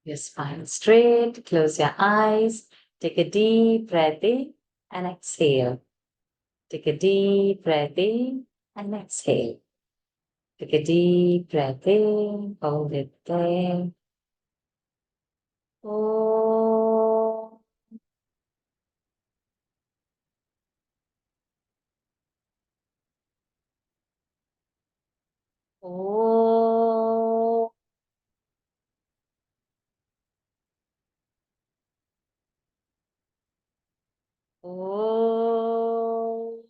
Your spine straight, close your eyes, take a deep breath in and exhale. Take a deep breath in and exhale. Take a deep breath in, hold it there. Oh, oh, oh.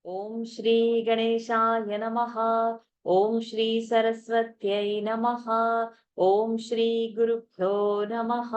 ॐ श्री गणेशाय नमः। ॐ श्री सरस्वत्यै नमः। ॐ श्री गुरुभ्यो नमः।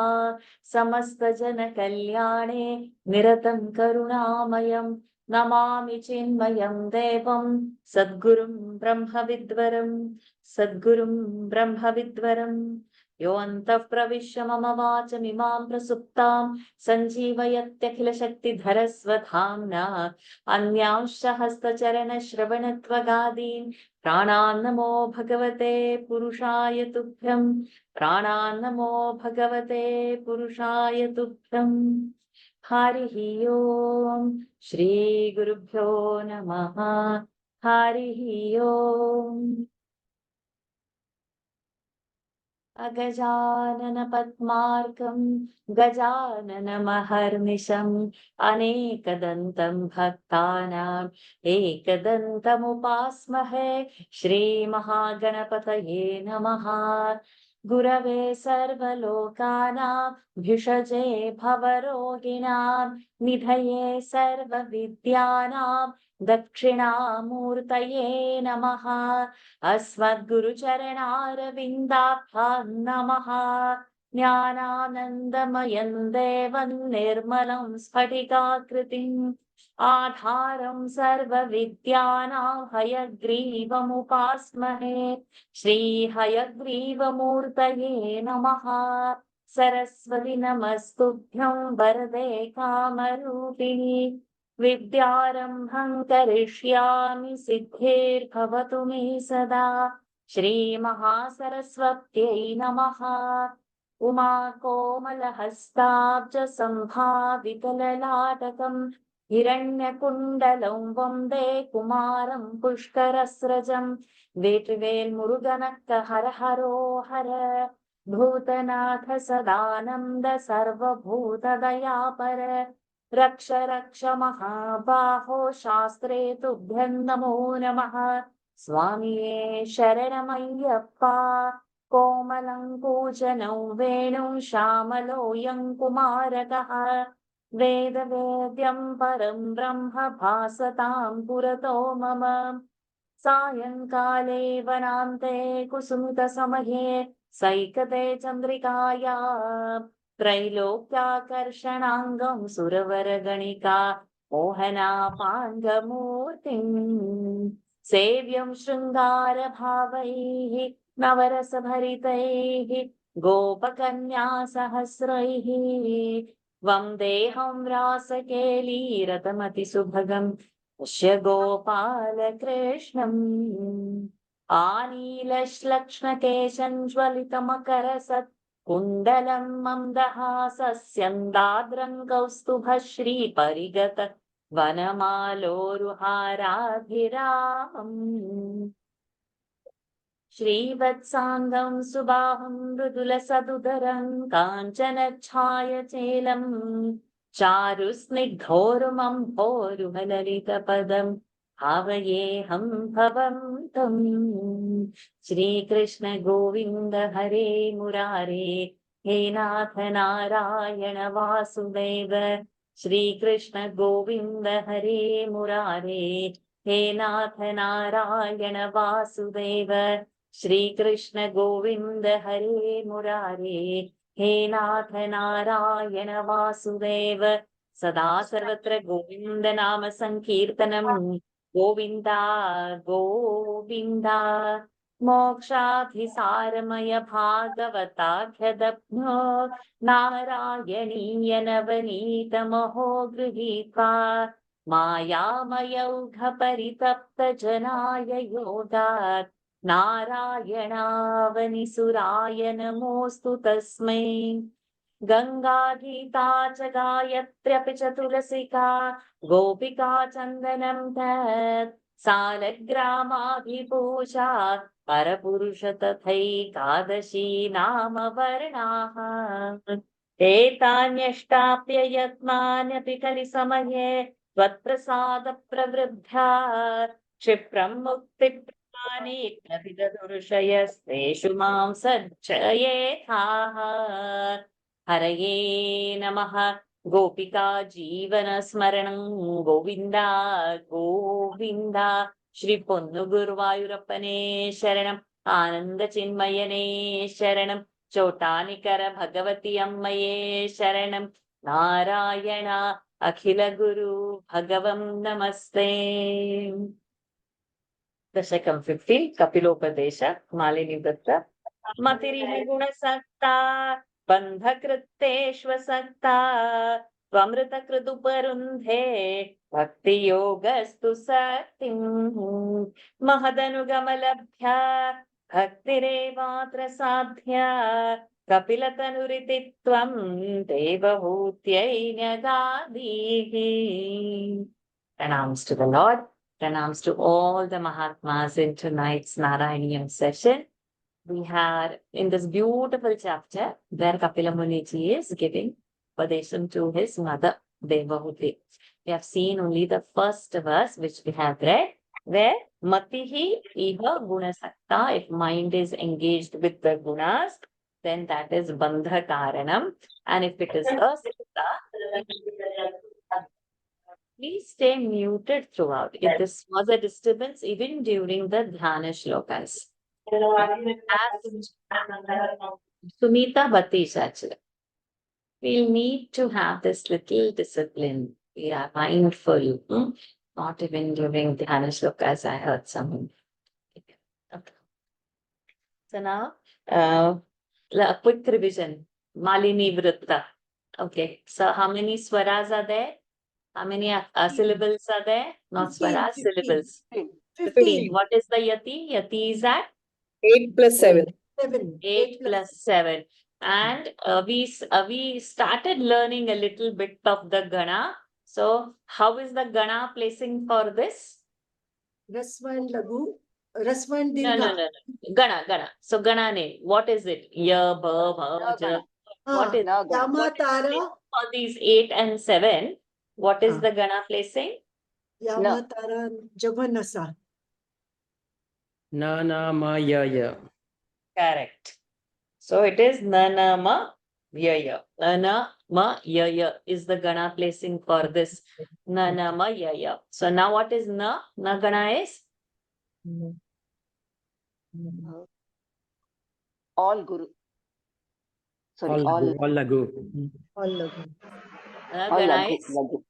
समस्तजनकल्याणे निरतं करुणामयं नमामि चिन्मयं देवं सद्गुरुं ब्रह्मविद्वरं सद्गुरुं ब्रह्मविद्वरम् यो अन्तः प्रविश्य मम वाचमिमां प्रसुप्तां सञ्जीवयत्यखिलशक्तिधरस्वधाम्ना अन्यांश्च हस्तचरणश्रवणत्वगादीन् प्राणान्नमो भगवते पुरुषाय तुभ्यं प्राणान्नमो भगवते पुरुषाय तुभ्यम् हरिः ओम् श्रीगुरुभ्यो नमः। हरिः ओम्। अगजाननपद्मार्कं गजाननमहर्निशम् अनेकदन्तं भक्तानाम् एकदन्तमुपास्महे। श्रीमहागणपतये नमः। गुरवे सर्वलोकानां भिषजे भवरोगिणां निधये सर्वविद्यानां दक्षिणामूर्तये नमः। अस्मद्गुरुचरणारविन्दाभ्यां नमः। ज्ञानानन्दमयं देवं निर्मलं स्फटिकाकृतिम् आधारं सर्वविद्यानां हयग्रीवमुपास्महे। श्रीहयग्रीवमूर्तये नमः। सरस्वति नमस्तुभ्यं वरदे कामरूपिणि विद्यारम्भं करिष्यामि सिद्धिर्भवतु मे सदा। श्रीमहासरस्वत्यै नमः। उमाकोमलहस्ताब्जसम्भावितललाटकम् हिरण्यकुण्डलं वन्दे कुमारं पुष्करस्रजम्। वेट्रिवेल्मुरुगनक्क हर हरो हर भूतनाथ सदानन्द सर्वभूतदयापर रक्ष रक्ष महाबाहो शास्त्रे तुभ्यं नमो नमः। स्वामिये शरणमय्यप्पा कोमलं कूजनं वेणुं श्यामलोऽयं कुमारकः वेदवेद्यं परं ब्रह्म भासतां पुरतो मम। सायंकाले वनान्ते कुसुमितसमये सैकते चन्द्रिकाया त्रैलोक्याकर्षणाङ्गं सुरवरगणिका मोहनापाङ्गमूर्तिम् सेव्यं शृङ्गारभावैः नवरसभरितैः गोपकन्यासहस्रैः वन्देऽहं रासकेलीरतमतिसुभगम् पश्य गोपालकृष्णम्। आनीलश्लक्ष्णकेशं ज्वलितमकरसत् कुण्डलं मन्दहासस्यन्दाद्रं कौस्तुभश्रीपरिगत वनमालोरुहाराभिरामम्। श्रीवत्साङ्गं सुबाहुं मृदुलसदुदरं काञ्चनच्छायचेलम् चारुस्निग्धोरुमं भोरुहललितपदं भावयेऽहं भवन्तम्। श्रीकृष्ण गोविन्द हरे मुरारे हे नाथ नारायण वासुदेव। श्रीकृष्ण गोविन्द हरे मुरारे हे नाथ नारायण वासुदेव। श्रीकृष्ण गोविन्द हरे मुरारे हे नाथ नारायण वासुदेव। सदा सर्वत्र गोविन्द नाम संकीर्तनं गोविन्दा गोविन्दा। मोक्षाभिसारमय भागवताख्यदब्धो नारायणीय नवनीतमहो गृहीत्वा मायामयौघ परितप्त जनाय योगात् नारायणावनिसुराय नमोऽस्तु तस्मै गंगा गीता च गायत्र्यपि च तुलसिका गोपिका चन्दनं तत् सालग्रामाभिपूषा परपुरुष तथैकादशी नाम वर्णाः एतान्यष्टाप्य यत्नान्यपि कलिसमये त्वत्प्रसाद प्रवृद्धा क्षिप्रं मुक्तिप्रदाने प्रविदधुर्षयस्तेषु मां सज्जयेथाः हरये नमः गोपिका जीवनस्मरणं गोविन्द गोविन्द श्री पोन्नुगुरुवायूरप्पने शरणम् आनन्दचिन्मयने शरणम् चोटानिकर भगवती अम्मये शरणम् नारायण अखिल गुरु भगवं नमस्ते दशकं 15 कपिलोपदेश मालिनी दत्त मतिरिह गुणसक्ता बन्धकृत्तेष्वसक्ता त्वमृतकृदुपरुन्धे भक्तियोगस्तु सक्तिं महदनुगमलभ्या भक्तिरेवात्र साध्या कपिलतनुरिति त्वं देवहूत्यै न्यगादीः Pranams to the Lord. Pranams to all the Mahatmas in tonight's Narayaneeyam session. We are in this beautiful chapter where Kapila Muniji is giving Padesham to his mother, Devahuti. We have seen only the first verse which we have read, where Matihi Iha Gunasakta, if mind is engaged with the gunas, then that is Bandha Karanam. And if it is Asakta, please stay muted throughout. If this was a disturbance, even during the Dhyana shlokas. Sumita Batish actually. We'll need to have this little discipline. We are mindful. Not even during Dhyana shlokas, I heard someone. Okay. So now, a quick revision. Malini Vritta. Okay. So how many swaras are there? How many syllables are there? Not 15, swaras, 15. syllables. 15. 15. What is the yati? Yati is at 8 plus 7. 8 plus 7. And we started learning a little bit of the Gana. So how is the Gana placing for this? Rasva and Lagu. Rasva and No, Dirgha. no, no, no. Gana. So Gana name. What is it? Ya, ba, bha, ja. What is Yama Tara. for these 8 and 7? What is the Gana placing? Yama Tara Javanasa. Na na ma ya ya. Correct. So it is na na ma ya ya. Na na ma ya ya is the Gana placing for this. Na na ma ya ya. So now what is na? Na Gana is? All Guru. Sorry, all lagu. All Lagu. Na all Gana Lagu, is? Lagu.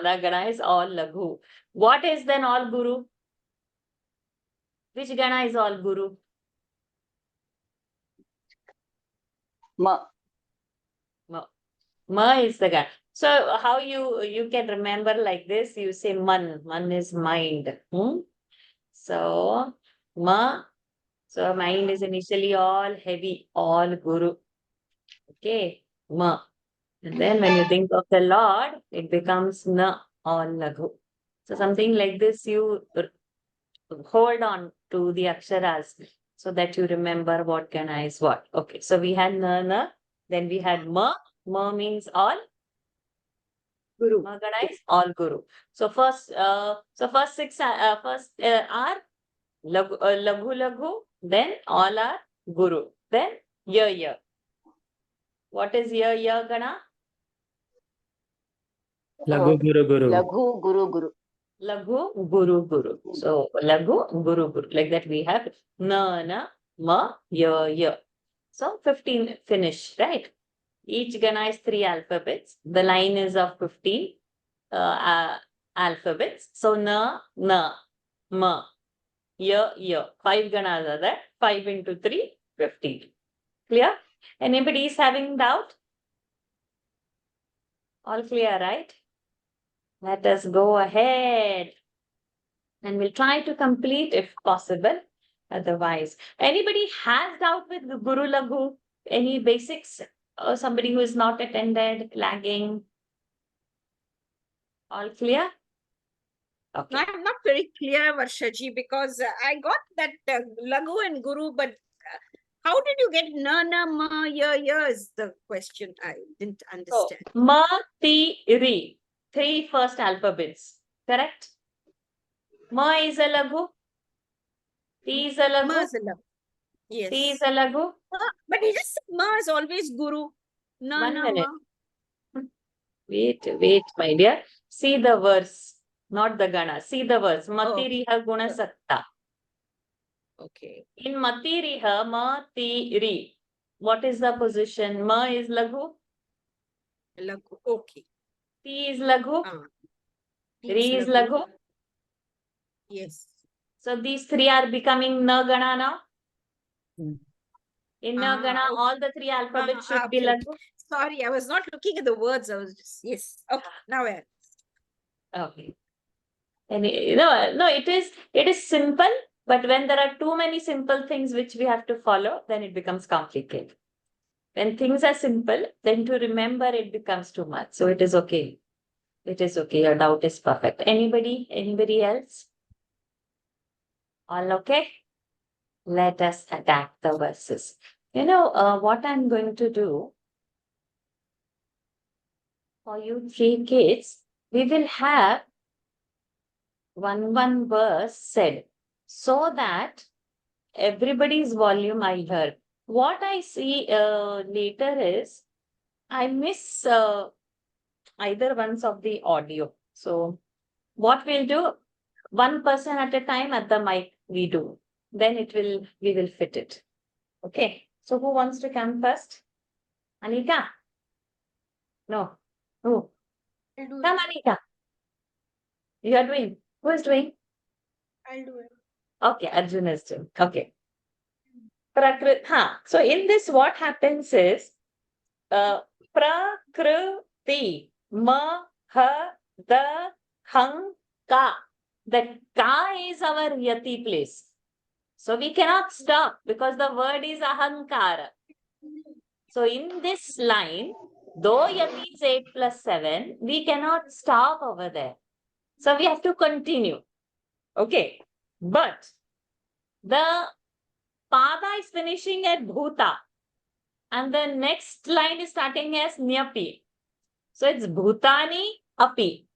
Na Gana is all Laghu. What is then all Guru? Which Gana is all Guru? Ma. Ma is the Gana. So how you can remember like this? You say man. Man is mind. So ma. So mind is initially all heavy, all Guru. Okay, ma. And then when you think of the Lord, it becomes na, all Laghu. So something like this, you hold on to the aksharas so that you remember what Gana is what. Okay, so we had na, then we had ma. Ma means all. Guru. Ma Gana is all Guru. So first 6 are Laghu, then all are Guru. Then ya. What is ya Gana? Lagu guru guru. Laghu, Guru, Guru. Laghu, Guru. So Laghu, Guru. Like that we have na, ma, ya. So 15 finish, right? Each Gana is 3 alphabets. The line is of 15 alphabets. So na, ma, ya. 5 Ganas are there. 5 into 3, 15. Clear? Anybody is having doubt? All clear, right? Let us go ahead. And we'll try to complete if possible. Otherwise, anybody has doubt with Guru Lagu? Any basics? Or somebody who is not attended, lagging? All clear? Okay. I'm not very clear, Varshaji, because I got that Lagu and Guru, but how did you get Nana Ma Ya is the question. I didn't So, understand. Ma, Ti, Ri. 3 first alphabets. Correct? Ma is a Lagu. Ti is a Ma Lagu. is a Lagu. Yes. Ti is a Lagu. But he just said Ma is always Guru. One Nana minute. Ma. Wait, my dear. See the verse, not the Gana. See the verse. Matiriha Guna Satta. Okay. In Matiriha, Matiri. What is the position? Ma is Lagu. Lagu. Okay. Ti is Lagu. Ah. Ri is Lagu. Yes. So these 3 are becoming Na Gana now. In Na Gana, okay. all the 3 alphabets should be okay. Lagu. Sorry, I was not looking at the words. I was just, yes. Okay. Now I Okay. And no, it is simple, but when there are too many simple things which we have to follow, then it becomes complicated. When things are simple, then to remember it becomes too much. So it is okay. It is okay. Your doubt is perfect. Anybody else? All okay? Let us attack the verses. What I'm going to do for you 3 kids, we will have one verse said so that everybody's volume I heard. What I see later is I miss either ones of the audio. So what we'll do, one person at a time at the mic we do. Then we will fit it. Okay. So who wants to come first? Anika? No. Who? Come, Anika. You are doing. Who is doing? I'll do it. Okay, Arjun is doing. Okay. So in this, what happens is Prakriti, Ma, Ha, Da, Hang, Ka. The Ka is our Yati place. So we cannot stop because the word is Ahankara. So in this line, though Yati is 8 plus 7, we cannot stop over there. So we have to continue. Okay. But the Pada is finishing at Bhuta. And the next line is starting as Nyapi. So it's Bhutani Api.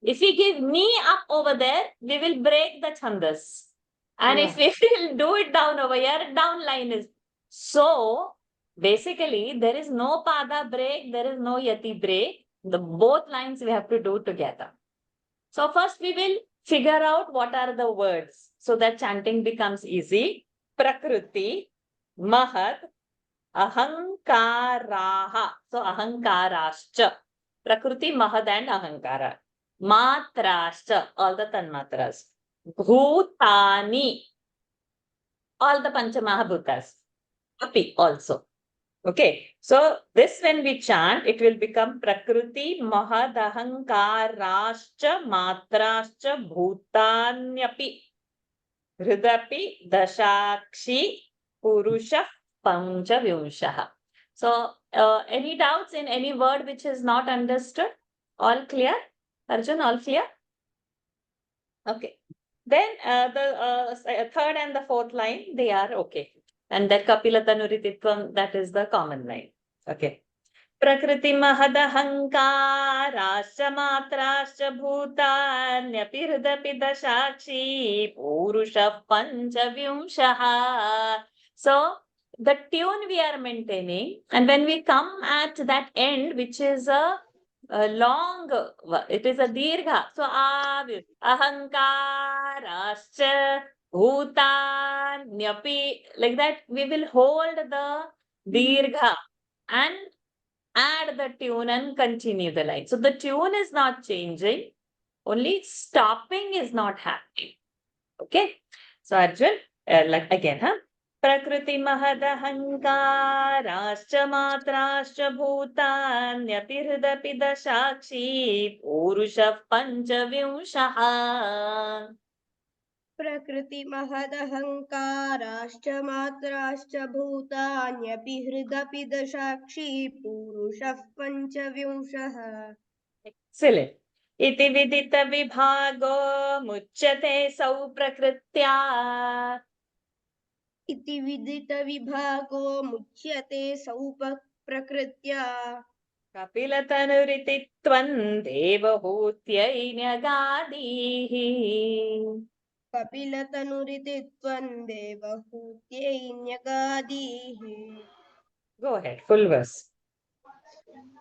If we give Ni up over there, we will break the Chandas. And if we will do it down over here, down line is. So basically, there is no Pada break, there is no Yati break. The both lines we have to do together. So first we will figure out what are the words so that chanting becomes easy. Prakriti, Mahat, Ahankaraha. So Ahankarascha. Prakriti, Mahad and Ahankara. Matrascha. All the Tanmatras. Bhutani. All the Panchamahabhutas. Api also. Okay. So this when we chant, it will become Prakriti, Mahad, Ahankarascha, Matrascha, Bhutanyapi. Hridapi, Dasakshi, Purusha, Panchavyumshaha. So, any doubts in any word which is not understood? All clear? Arjun, all clear? Okay. Then the third and the fourth line, they are okay. And that Kapila Tanurititvam, that is the common line. Okay. Prakriti mahadahankarascha matrascha bhutanyaphi hridapi dasakshi purusha panchavyumshaha. So the tune we are maintaining, and when we come at that end, which is a long, it is a dirgha. So ahankarascha bhutanyapi, like that we will hold the dirgha and add the tune and continue the line. So the tune is not changing, only stopping is not happening. Okay. So Arjun, like again, Prakriti mahadahankarascha matrascha bhutanyapi hridapi dasakshi purusha panchavyumshaha. प्रकृतिमहदहङ्काराश्च मात्राश्च भूतान्यपि हृदपि दशाक्षी पुरुषः पञ्चविंशः Excellent. Iti vidita vibhago muchyate sau prakrutya. इति विदितविभागो मुच्यते प्रकृत्या Kapilatanuriti tvan devahutyai nyagadihi. कपिलतनुरिति त्वं देवहूत्यैन्यगादीः Go ahead, full verse.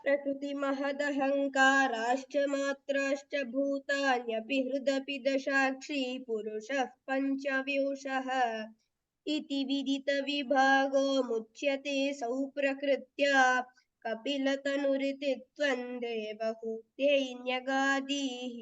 प्रकृतिमहदहङ्काराश्च मात्राश्च भूतान्यपि हृदपि दशाक्षी पुरुषः पञ्चविंशः इति विदितविभागो मुच्यते सौ प्रकृत्या कपिलतनुरिति त्वं देवहूत्यैन्यगादीः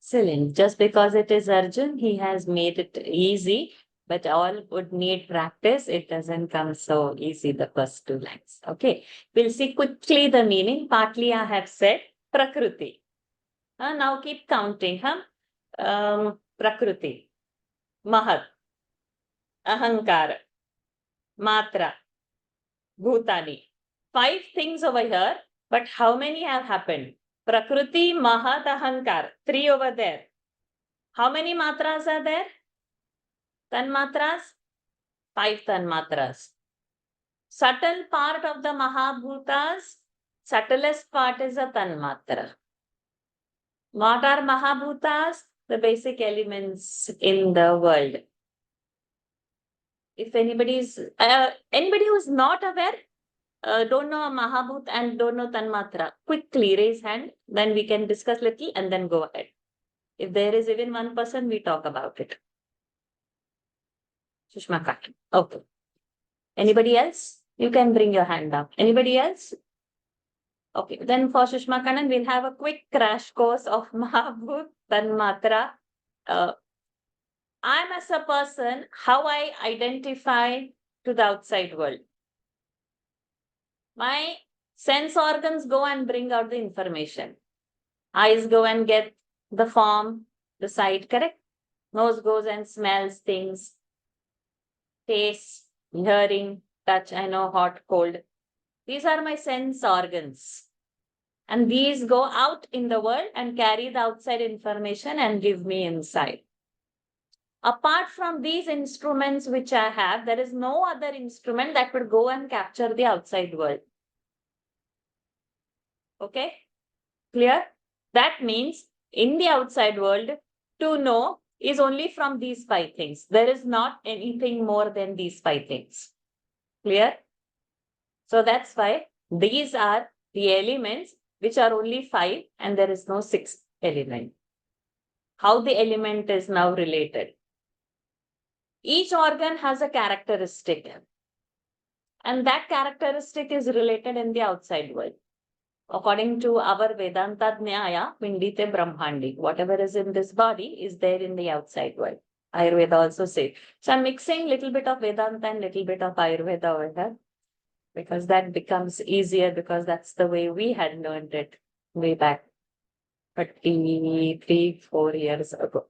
Excellent. Just because it is Arjun, he has made it easy, but all would need practice. It doesn't come so easy, the first two lines. Okay, we'll see quickly the meaning. Partly I have said Prakruti. Now keep counting. Prakruti, Mahat, Ahankara, Matra, Bhutani. 5 things over here, but how many have happened? Prakriti, Mahat, Ahankar. 3 over there. How many matras are there? Tanmatras? 5 tanmatras. Subtle part of the Mahabhutas, subtlest part is a tanmatra. What are Mahabhutas? The basic elements in the world. If anybody who's not aware, don't know a Mahabhut and don't know Tanmatra, quickly raise hand, then we can discuss little and then go ahead. If there is even one person, we talk about it. Sushma Kaki. Okay. Anybody else? You can bring your hand up. Anybody else? Okay. Then for Sushma Kanan, we'll have a quick crash course of Mahabhut, Tanmatra. I'm as a person, how I identify to the outside world. My sense organs go and bring out the information. Eyes go and get the form, the sight, correct? Nose goes and smells things. Taste, hearing, touch, I know, hot, cold. These are my sense organs. And these go out in the world and carry the outside information and give me insight. Apart from these instruments which I have, there is no other instrument that would go and capture the outside world. Okay? Clear? That means in the outside world, to know is only from these 5 things. There is not anything more than these 5 things. Clear? So that's why these are the elements which are only 5 and there is no 6th element. How the element is now related. Each organ has a characteristic. And that characteristic is related in the outside world. According to our Vedanta Nyaya, Pindite Brahmandi, whatever is in this body is there in the outside world. Ayurveda also says. So I'm mixing little bit of Vedanta and little bit of Ayurveda over here. Because that becomes easier because that's the way we had learned it way back 3-4 years ago.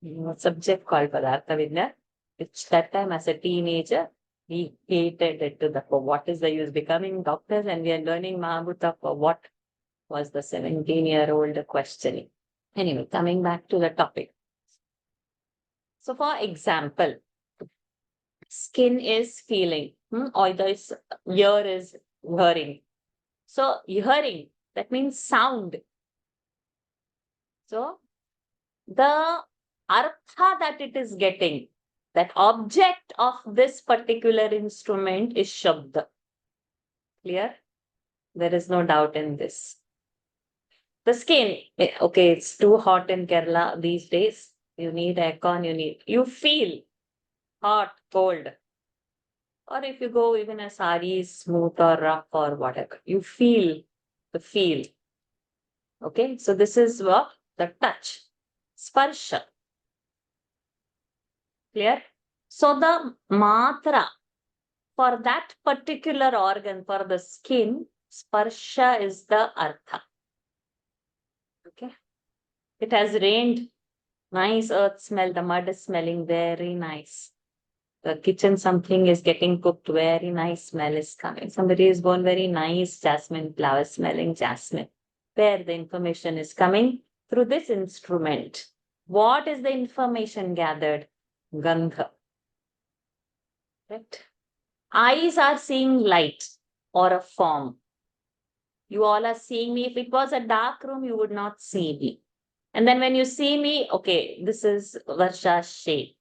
A subject called Padartha Vidya, which that time as a teenager, we hated it to the core. What is the use becoming doctors and we are learning Mahabhuta for what was the 17-year-old questioning. Anyway, coming back to the topic. So for example, skin is feeling, or the ear is hearing. So hearing, that means sound. So the artha that it is getting, that object of this particular instrument is Shabda. Clear? There is no doubt in this. The skin, okay, it's too hot in Kerala these days. You need aircon, you feel hot, cold. Or if you go even a sari, smooth or rough or whatever, you feel the feel. Okay, so this is what the touch, sparsha. Clear? So the matra for that particular organ, for the skin, sparsha is the artha. Okay. It has rained Nice earth smell. The mud is smelling very nice. The kitchen, something is getting cooked. Very nice smell is coming. Somebody is born very nice jasmine flower smelling jasmine. Where the information is coming through this instrument. What is the information gathered? Gandha. Right? Eyes are seeing light or a form. You all are seeing me. If it was a dark room, you would not see me. And then when you see me, okay, this is Varsha's shape.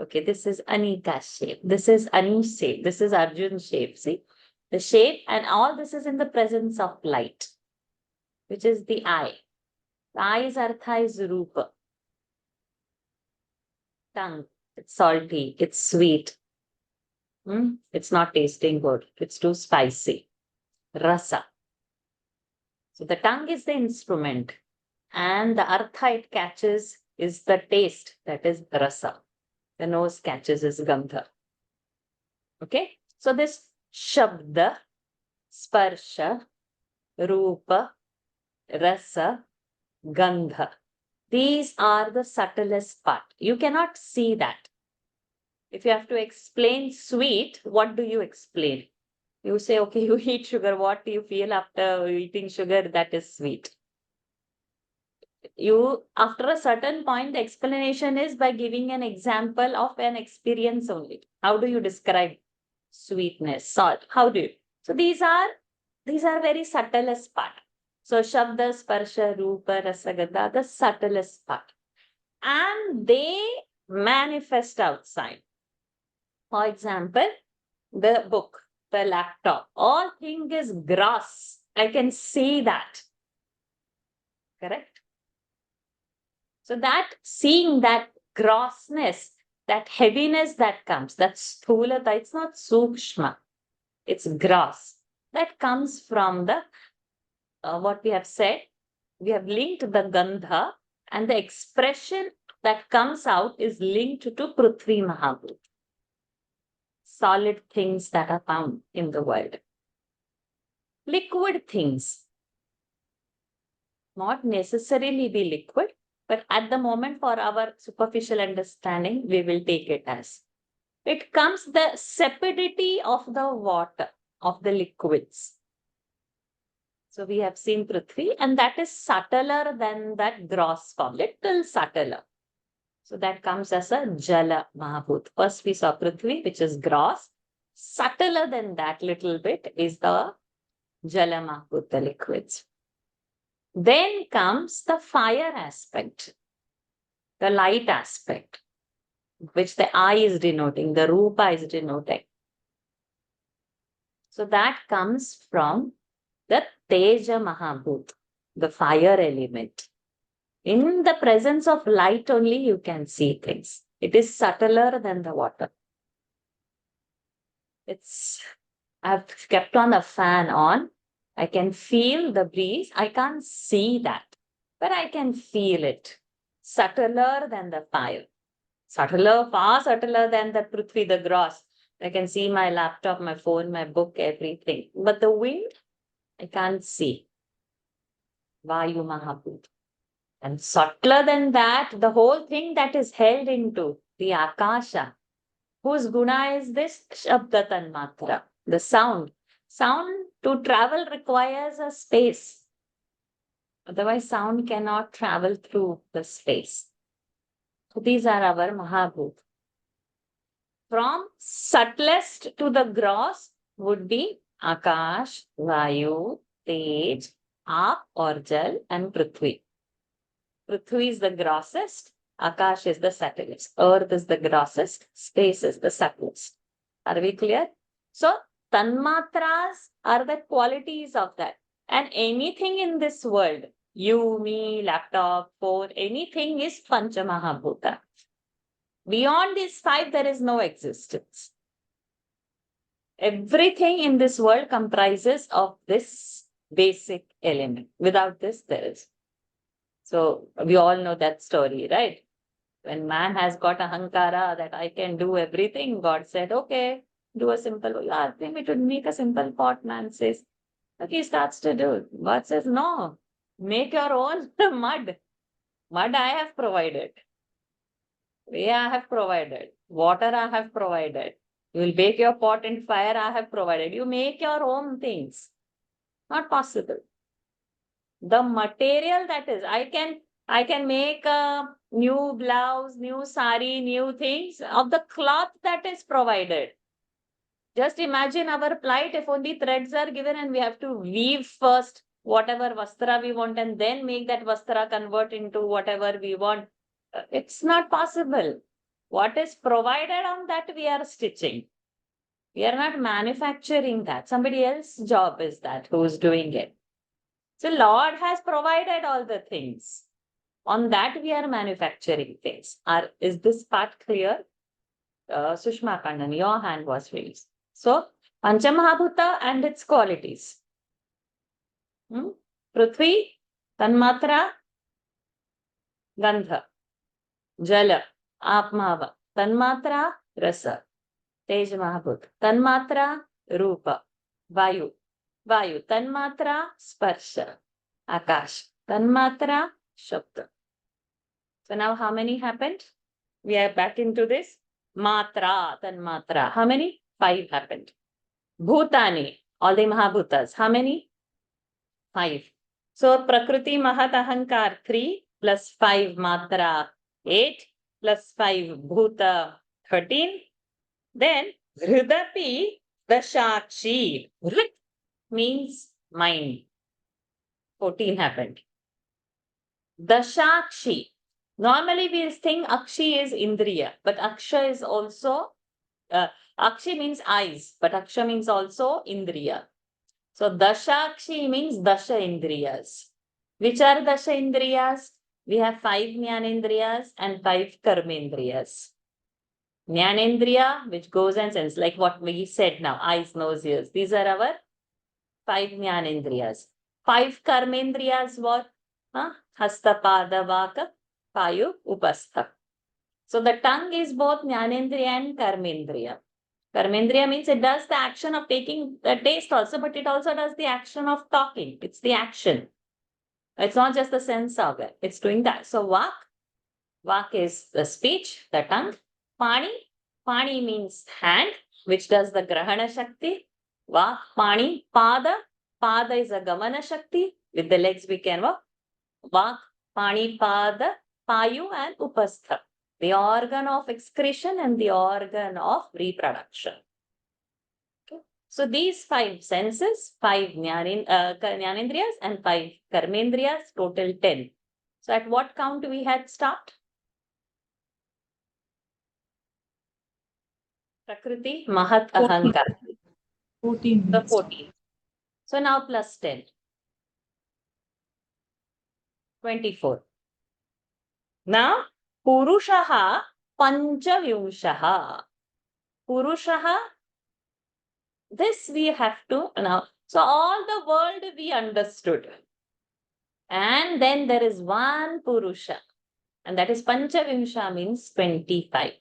Okay, this is Anita's shape. This is Ani's shape. This is Arjun's shape. See, the shape and all this is in the presence of light, which is the eye. The eye's artha is Rupa. Tongue, it's salty, it's sweet. It's not tasting good. It's too spicy. Rasa. So the tongue is the instrument. And the artha it catches is the taste, that is rasa. The nose catches is gandha. Okay, so this shabda, sparsha, rupa, rasa, gandha. These are the subtlest part. You cannot see that. If you have to explain sweet, what do you explain? You say, okay, you eat sugar. What do you feel after eating sugar? That is sweet. You, after a certain point, the explanation is by giving an example of an experience only. How do you describe sweetness, salt? How do you? So these are very subtlest part. So Shabda, Sparsha, Rupa, Rasa, Gandha, the subtlest part. And they manifest outside. For example, the book, the laptop, all thing is gross. I can see that. Correct? So that seeing that grossness, that heaviness that comes, that sthulata, it's not sukshma, it's gross. That comes from the, what we have said, we have linked the gandha and the expression that comes out is linked to Prithvi Mahabhut. Solid things that are found in the world. Liquid things. Not necessarily be liquid, but at the moment for our superficial understanding, we will take it as. It comes the sapidity of the water, of the liquids. So we have seen Prithvi and that is subtler than that gross form, little subtler. So that comes as a Jala Mahabhut. First we saw Prithvi, which is gross. Subtler than that little bit is the Jala Mahabhut, the liquids. Then comes the fire aspect, the light aspect, which the eye is denoting, the Rupa is denoting. So that comes from the Teja Mahabhut, the fire element. In the presence of light only you can see things. It is subtler than the water. I've kept on the fan on. I can feel the breeze. I can't see that, but I can feel it. Subtler than the fire. Subtler, far subtler than the Prithvi, the gross. I can see my laptop, my phone, my book, everything. But the wind, I can't see. Vayu Mahabhut. And subtler than that, the whole thing that is held into the Akasha, whose guna is this Shabda Tanmatra, the sound. Sound to travel requires a space. Otherwise, sound cannot travel through the space. So these are our Mahabhut. From subtlest to the gross would be Akash, Vayu, Tej, Aap or Jal and Prithvi. Prithvi is the grossest, Akash is the subtlest, Earth is the grossest, space is the subtlest. Are we clear? So, Tanmatras are the qualities of that. And anything in this world, you, me, laptop, phone, anything is Panchamahabhuta. Beyond these five, there is no existence. Everything in this world comprises of this basic element. Without this, there is. So we all know that story, right? When man has got ahankara that I can do everything, God said, okay, do a simple, you ask me to make a simple pot, man says. Okay, he starts to do. God says, no, make your own mud. Mud I have provided. I have provided. Water I have provided. You will bake your pot in fire I have provided. You make your own things. Not possible. The material that is, I can make a new blouse, new sari, new things of the cloth that is provided. Just imagine our plight if only threads are given and we have to weave first whatever vastra we want and then make that vastra convert into whatever we want. It's not possible. What is provided on that we are stitching. We are not manufacturing that. Somebody else's job is that who is doing it. So Lord has provided all the things. On that we are manufacturing things. Is this part clear? Sushma Kandan, your hand was raised. So Panchamahabhuta and its qualities. Prithvi, Tanmatra, Gandha, Jala, Apmava, Tanmatra, Rasa, Tej Mahabhut, Tanmatra, Rupa, Vayu, Vayu, Tanmatra, Sparsha, Akash, Tanmatra, Shabda. So now how many happened? We are back into this. Matra, Tanmatra. How many? 5 happened. Bhutani, all the Mahabhutas. How many? 5. So Prakriti Mahat Ahankar 3 plus 5 Matra 8 plus 5 Bhuta 13. Then Hridapi Dashakshi. Hrit means mind. 14 happened. Dashakshi. Normally we think Akshi is Indriya, but Aksha is also, Akshi means eyes, but Aksha means also Indriya. So Dashakshi means Dasha Indriyas. Which are Dasha Indriyas? We have 5 Jnanendriyas and 5 Karmendriyas. Jnanendriya, which goes and sense, like what we said now, eyes, nose, ears. These are our 5 Jnanendriyas. 5 Karmendriyas what? Hasta, Pada, Vaka, Payu, Upastha. So the tongue is both Jnanendriya and Karmendriya. Karmendriya means it does the action of taking the taste also, but it also does the action of talking. It's the action. It's not just the sense organ. It's doing that. So Vak is the speech, the tongue. Pani, Pani means hand, which does the Grahana Shakti. Vak, Pani, Pada. Pada is a Gamana Shakti. With the legs we can walk. Vak, Pani, Pada, Payu and Upastha. The organ of excretion and the organ of reproduction. Okay. So these 5 senses, 5 Jnanendriyas and 5 Karmendriyas, total 10. So at what count we had stopped? Prakriti, Mahat, Ahankar. 14. The 14. So now plus 10. 24. Now, Purushaha Panchavimshaha. Purushaha, this we have to now. So all the world we understood. And then there is one Purusha. And that is Panchavimsha means 25.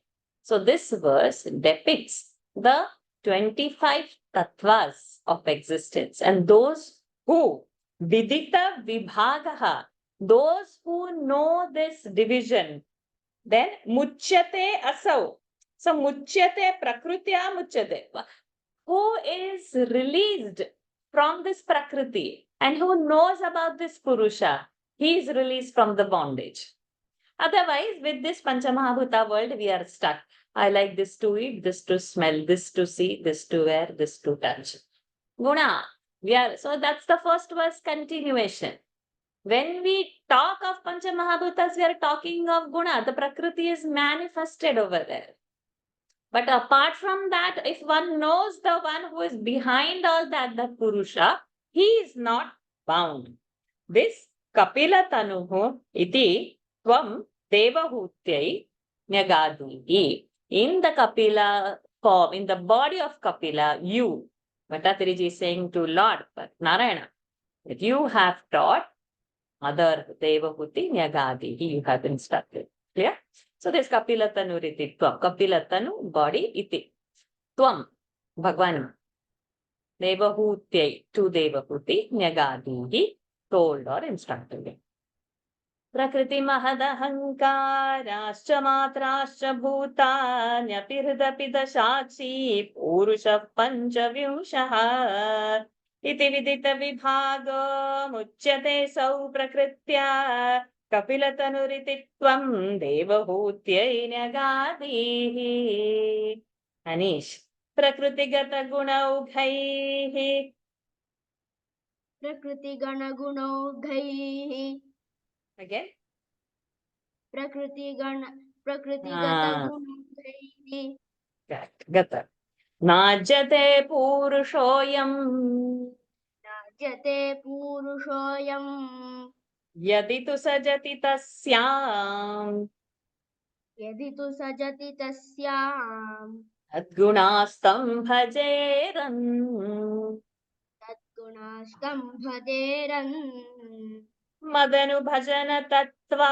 So this verse depicts the 25 tattvas of existence. And those who Vidita Vibhagaha, those who know this division, then Muchyate Asau. So Muchyate Prakrutya Muchyate. Who is released from this Prakriti and who knows about this Purusha, he is released from the bondage. Otherwise, with this Panchamahabhuta world, we are stuck. I like this to eat, this to smell, this to see, this to wear, this to touch. Guna. So that's the first verse continuation. When we talk of Panchamahabhutas, we are talking of Guna. The Prakriti is manifested over there. But apart from that, if one knows the one who is behind all that, the Purusha, he is not bound. This Kapila Tanuhu iti Tvam Devahutyai Nyagadihi. In the Kapila form, in the body of Kapila, you, Bhattatiriji is saying to Lord Narayana, that you have taught Mother Devahuti Nyagadihi, you have instructed. Clear? So this Kapila Tanu Riti Tvam. Kapila Tanu, body, iti. Tvam, Bhagwan. Devahutyai, to Devahuti, Nyagadihi, told or instructed. Prakriti mahadahankarascha matrascha bhutanyaphi hridapi dasakshi purushah panchavyushah iti vidita vibhago muchyate sau prakritya kapilatanuriti-tvam devahutyai nyagadihi. Anish, prakritigata gunaugaihi. प्रकृतिगणगुणौघैः Again. प्रकृतिगतगुणौघैः Correct. Gata. Najate purushoyam राज्यते पूरुषोऽयं yadi tu sajati tasyam यदि तु सजति तस्यां tadgunastam bhajeran. तद्गुणास्तं भजेरन् Madanu bhajana tattva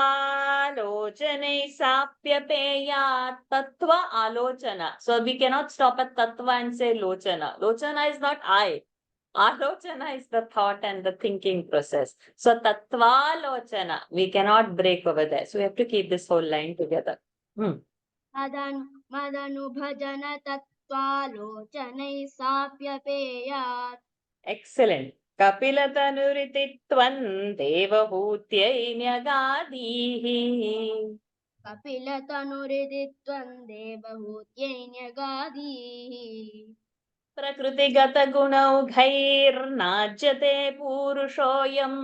alochane sapyapeyat. Tattva alochana. So we cannot stop at tattva and say lochana. Lochana is not I. Alochana is the thought and the thinking process. So tattva lochana. We cannot break over there. So we have to keep this whole line together. मदनुभजन तत्त्वालोचनैः साप्यपेयात् Excellent. Kapilatanuriti-tvam devahutyai nyagadihi. कपिलतनुरिदित्वं देवहूत्यै न्यगादीः प्रकृतिगतगुणौघैर्नाज्यते पुरुषोऽयम्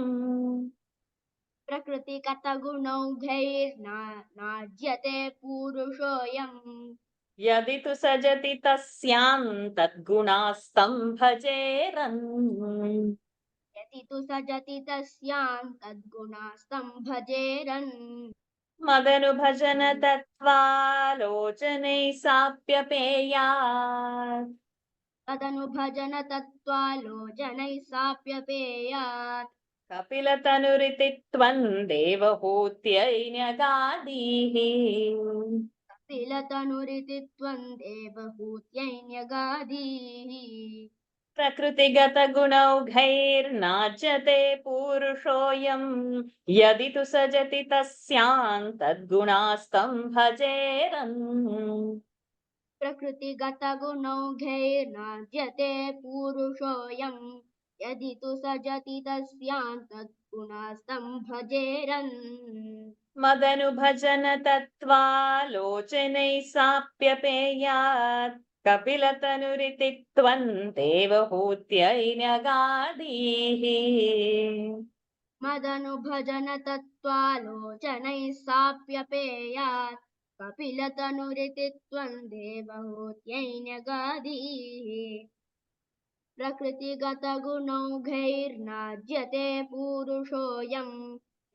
प्रकृतिगतगुणौघैर्नाज्यते पूरुषोऽयं यदि तु सजति तस्यां तद्गुणास्तं भजेरन् यदि तु सजति तस्यां तद्गुणास्तं भजेरन् मदनुभजन तत्त्वालोचनैः साप्यपेयात् तदनुभजन तत्त्वालोचनैः साप्यपेयात् कपिलतनुरिति-त्वं देवहूत्यै न्यगादीः कपिलतनुरितित्वं देवहूत्यै न्यगादीः प्रकृतिगतगुणौघैर्नाज्यते पुरुषोऽयम् यदि तु सजति तस्यां तद्गुणास्तं भजेरन् प्रकृतिगतगुणौघैर्नाज्यते पूरुषोऽयं यदि तु सजति तस्यां तद्गुणास्तं भजेरन् मदनुभजन तत्त्वालोचनैः साप्यपेयात् कपिलतनुरिति-त्वं देवहूत्यै न्यगादीः मदनुभजन तत्त्वालोचनैः साप्यपेयात् कपिलतनुरितित्वं देवहूत्यै न्यगादीः प्रकृतिगतगुणौघैर्नाज्यते पूरुषोऽयं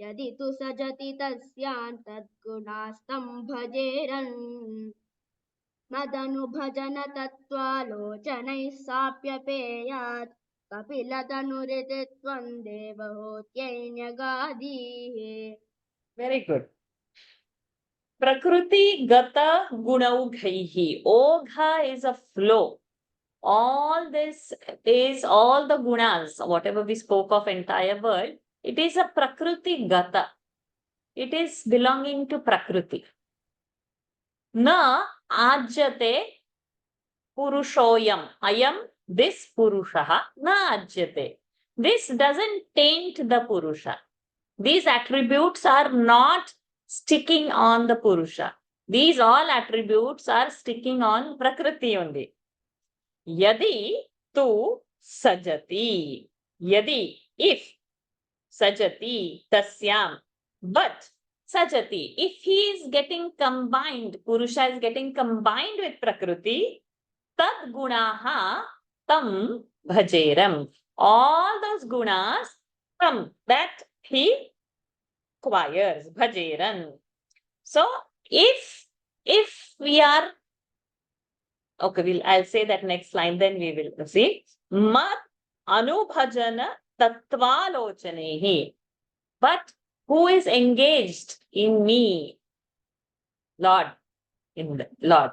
यदि तु सजति तस्यां तद्गुणास्तं भजेरन् मदनुभजन तत्त्वालोचनैः साप्यपेयात् कपिलतनुरितित्वं देवहूत्यै न्यगादीः Very good. Prakriti gata gunaugaihi. Ogha is a flow. All this is all the gunas, whatever we spoke of entire world, it is a Prakriti gata. It is belonging to Prakriti. Na ajyate purushoyam. Ayam, this Purushaha, na ajyate. This doesn't taint the Purusha. These attributes are not sticking on the Purusha. These all attributes are sticking on Prakriti only. Yadi tu sajati. Yadi, if sajati tasyam. But sajati, if he is getting combined, Purusha is getting combined with Prakriti, tad gunaha tam bhajeram. All those gunas from that he acquires, bhajeran. So if we are okay, I'll say that next line, then we will proceed. Mat anubhajana tattvalochanehi. But who is engaged in me? Lord, in the Lord.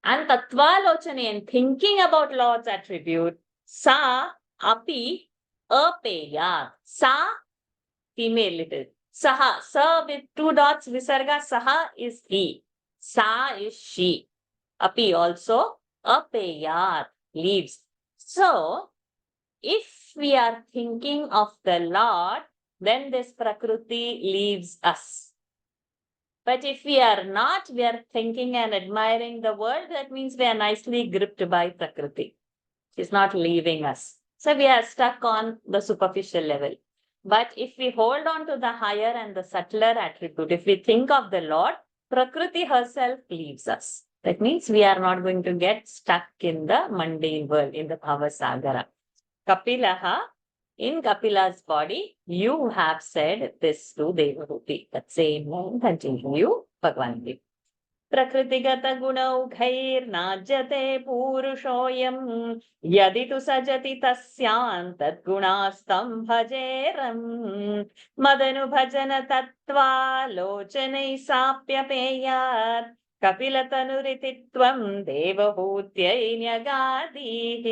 And tattvalochane, and thinking about Lord's attribute, sa api apeyat. Sa, female it is. Saha. Sa with 2 dots, visarga. Saha is he. Sa is she. Api also apeyat, leaves. So, if we are thinking of the Lord, then this Prakriti leaves us. But if we are not, we are thinking and admiring the world, that means we are nicely gripped by Prakriti. She's not leaving us. So we are stuck on the superficial level. But if we hold on to the higher and the subtler attribute, if we think of the Lord, Prakriti herself leaves us. That means we are not going to get stuck in the mundane world, in the Bhavasagara. Kapilaha, in Kapila's body, you have said this to Devahuti. That same line continue, Bhagavan. प्रकृतिगत गुणौघैर्नाज्यते पूरुषोऽयम् यदि तु सजति तस्यान् तद्गुणास्तं भजेरम् मदनुभजन तत्त्वालोचनैः साप्यपेयात् कपिलतनुरितित्वं देवहूत्यै न्यगादीः.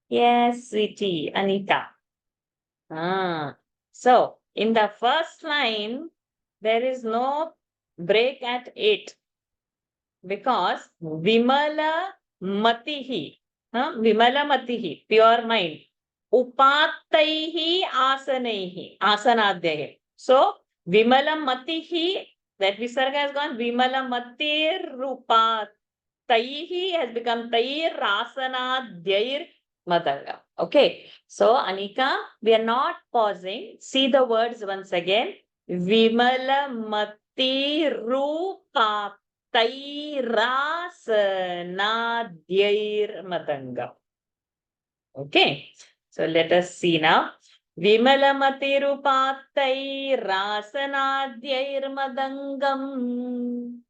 Yes, sweetie, Anita. So, in the first line, there is no break at 8 because Vimala Matihi, Vimala Matihi, pure mind, Upattaihi Asanaihi, Asanadhyahi. So, Vimala Matihi, that Visarga has gone, Vimala Matir Rupataihi has become Tair Asanadhyair Madanga. Okay, so Anika, we are not pausing. See the words once again. Vimala Mati Rupa Tairasana Dyair Madanga. Okay, so let us see now. Vimala Mati Rupa Tairasana Dyair Madangam.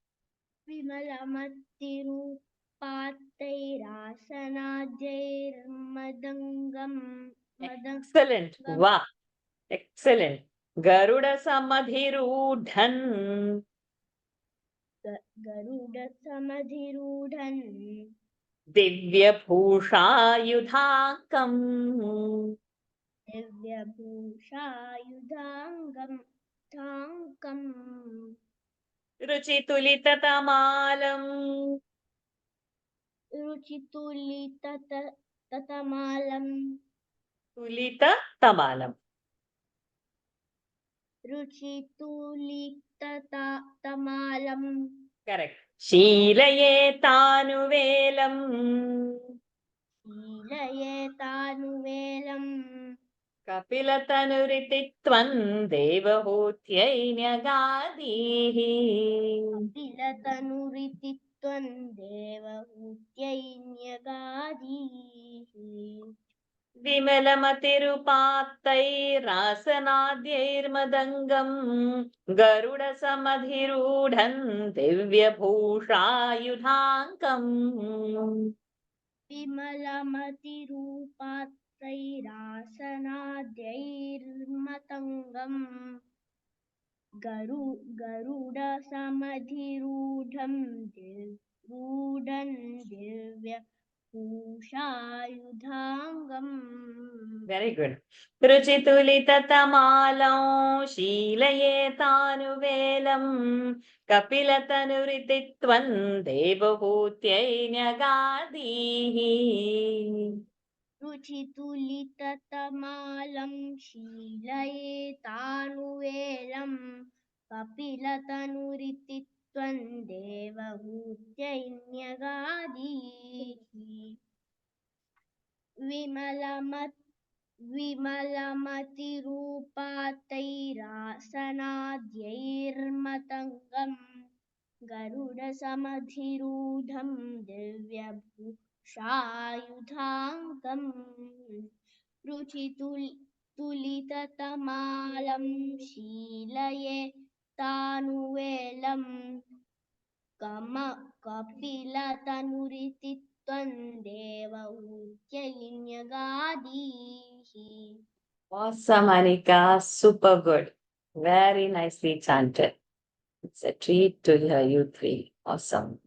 विमलमतिरूपात्तैरासनाद्यैर्मदङ्गम् Excellent. Wow. Excellent. Garuda Samadhirudhan. गरुडसमधिरूढन् Divyabhushayudhakam. दिव्यभूषायुधाङ्गम् थाङ्कम् Ruchitulitamalam. रुचितुलिततमालम् Tulita tamalam. रुचितुलिततमालम् Correct. Sheelaye tanuvelam. शीलयेतानुवेलम् Kapilatanuritittvan devahutyai nyagadihi. किलतनुरितित्वम् देवहूत्यै न्यगादीः विमलमतिरुपात्तैरासनाद्यैर्मदङ्गम् गरुडसमधिरूढन् दिव्यभूषायुधाङ्कम्. विमलमतिरूपात्रैरासनाद्यैर्मतङ्गम् गरुडसमधिरूढम् दिव्यभूषायुधाङ्गम्. Very good. Ruchitulitamalam शीलयेतानुवेलं कपिलतनुरितित्वं देवहूत्यै न्यगादीः. रुचितुलिततमालं शीलयेतानुवेलं कपिलतनुरितित्वं देवहूत्यै न्यगादीः विमलमतिरूपातैरासनाद्यैर्मतङ्गम् गरुडसमधिरूढं दिव्यभूषायुधाङ्गम् रुचितुलिततमालं शीलयेतानुवेलं कपिलतनुरितित्वं देवहूत्यै न्यगादीः. Awesome, Anika. Super good. Very nicely chanted. It's a treat to hear you three. Awesome.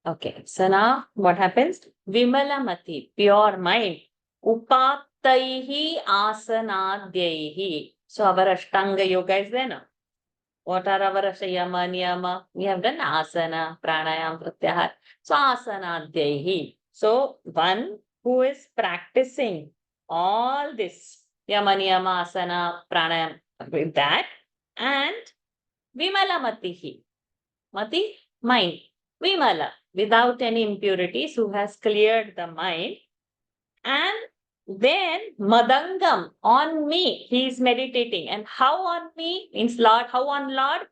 Okay, so now what happens? Vimalamati, pure mind. Upattaihi asanadhyaihi. So our Ashtanga yoga is there now. What are our yama, niyama? We have done asana, pranayam, pratyahar. So asanadhyayi. So one who is practicing all this yama, niyama, asana, pranayam with that, and vimala matihi. Mati, mind. Vimala, without any impurities, who has cleared the mind. And then Madangam, on me, he is meditating. And how on me means Lord, how on Lord?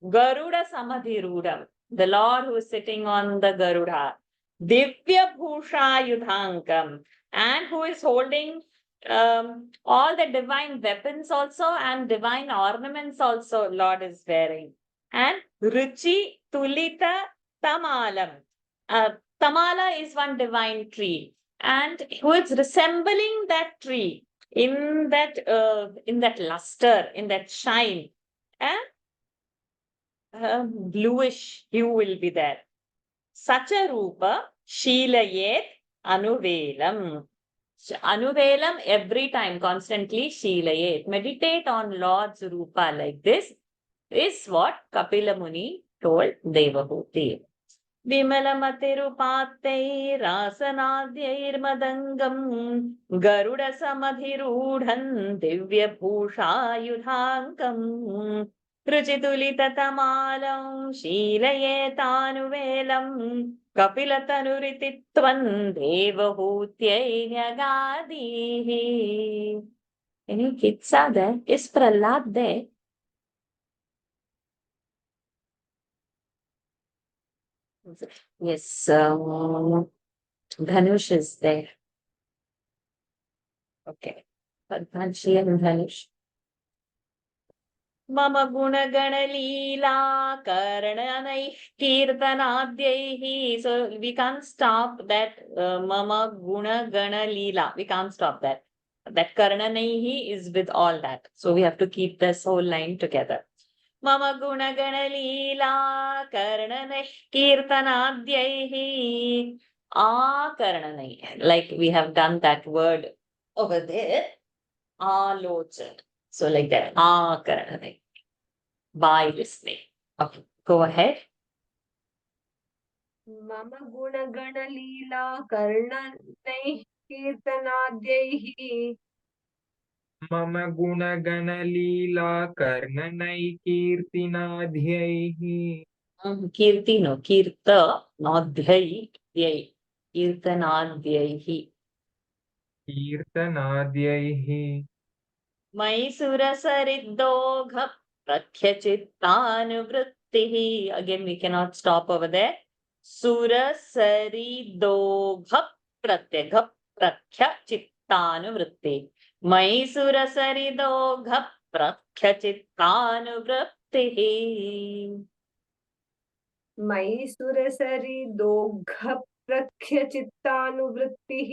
Garuda Samadhirudam, the Lord who is sitting on the Garuda. Divya Bhusha Yudhankam, and who is holding all the divine weapons also and divine ornaments also, Lord is wearing. And Ruchi Tulita Tamalam. Tamala is one divine tree, and who is resembling that tree in that luster, in that shine. And bluish hue will be there. Sacha Rupa Sheelayet Anuvelam. Anuvelam every time, constantly Sheelayet. Meditate on Lord's Rupa like this is what Kapila Muni told Devahuti. Vimalamatirupattairasanadhyairmadangam Garuda Samadhirudhan Divya Bhushayudhankam Ruchitulitamalam Sheelayetanuvelam Kapilatanuritittvam Devahutyai Nyagadihi. Any kids are there? Is Prahlad there? Yes, Dhanush is there. Okay. Padmanshi and Dhanush. Mama Gunagana Leela Karanaih Kirtanadhyaihi. So we can't stop that Mama Gunagana Leela. We can't stop that. That Karananaihi is with all that. So we have to keep this whole line together. Mama Gunagana Leela Karanaih Kirtanadhyaihi. Karananai. Like we have done that word over there. Alochan. So like that. Karananai. By listening. Okay, go ahead. मम गुणगणलीला कर्णनैः कीर्तनाद्यैः मम गुणगणलीला कर्णनैकीर्तिनाध्यैः Kirti no. Kirta nadhyai. Kirtanadhyaihi. कीर्तनाद्यैः Mysura Saridogha Prakhyachitanuvrittihi. Again, we cannot stop over there. Sura Saridogha Prakhya Chitanuvritti. Mysura Saridogha Prakhyachitanuvrittihi. मैसुरसरि दोघप्रख्यचित्तानुवृत्तिः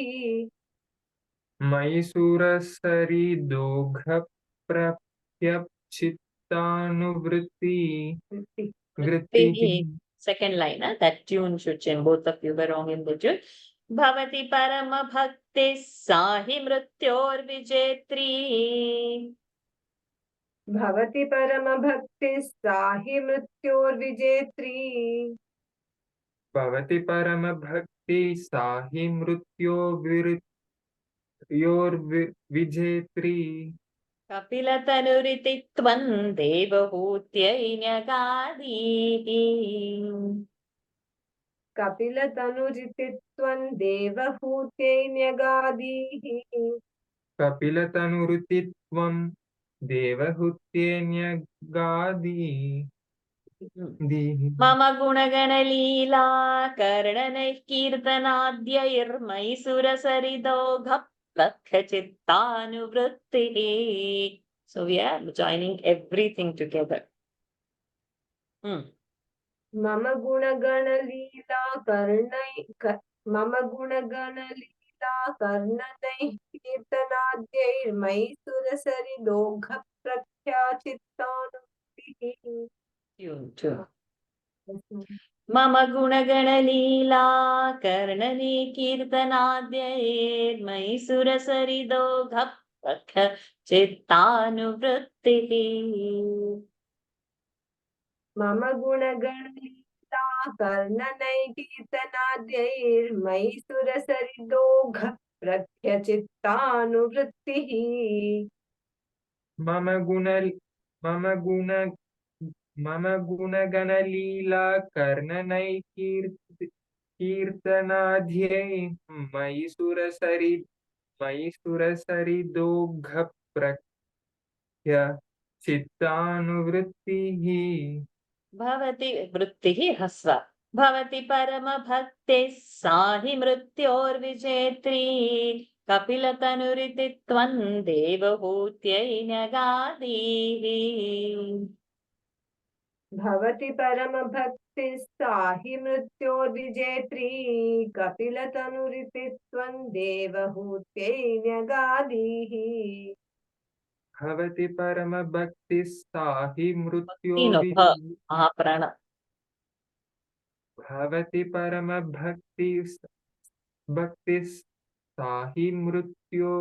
मैसूरसरिदोघप्रप्यचित्तानुवृत्ति वृत्तिः Second line, that tune should change. Both of you were wrong in the tune. Bhavati Parama Bhakti Sahi Mrityor Vijetri. भवति परमभक्तिः सा हि मृत्योर्विजेत्री भवति परमभक्ति सा हि मृत्योर्विजेत्री Kapilatanuritittvam Devahutyai Nyagadihi. कपिलतनुजितित्वं देवहूत्यै न्यगादीः कपिलतनुरुतित्वं देवहूत्येन्यगादीः Mama Gunagana Leela Karanaih Kirtanadhyairmaisura Saridogha Prakhyachitanuvrittihi. So we are joining everything together. मम गुणगणलीला कर्णनैः कीर्तनाद्यैर्मैसुरसरिदोघप्रख्याचित्तानुवृत्तिः Tune. Mama Gunagana Leela Karnani Kirtanadhyair Mysura Saridogha चित्तानुवृत्तिः मम गुणगणलीला कर्णनैकीर्तनाद्यैर्मयि सुरसरिदोघ प्रख्यचित्तानुवृत्तिः मम गुण मम गुण मम गुणगणलीला कीर्तनाध्ये मयि सुरसरिदोघप्रख्य चित्तानुवृत्तिः भवति वृत्तिः ह्रस्व भवति परमभक्तिः सा हि मृत्योर्विजेत्री कपिलतनुरिति त्वं देवहूत्यै न्यगादीः भवति परमभक्तिः सा हि मृत्योर्विजेत्री कपिलतनुरिति त्वं देवहूत्यै न्यगादीः भवति परमभक्तिः सा हि तीनो भ महाप्राण भवति भक्तिः सा हि मृत्यो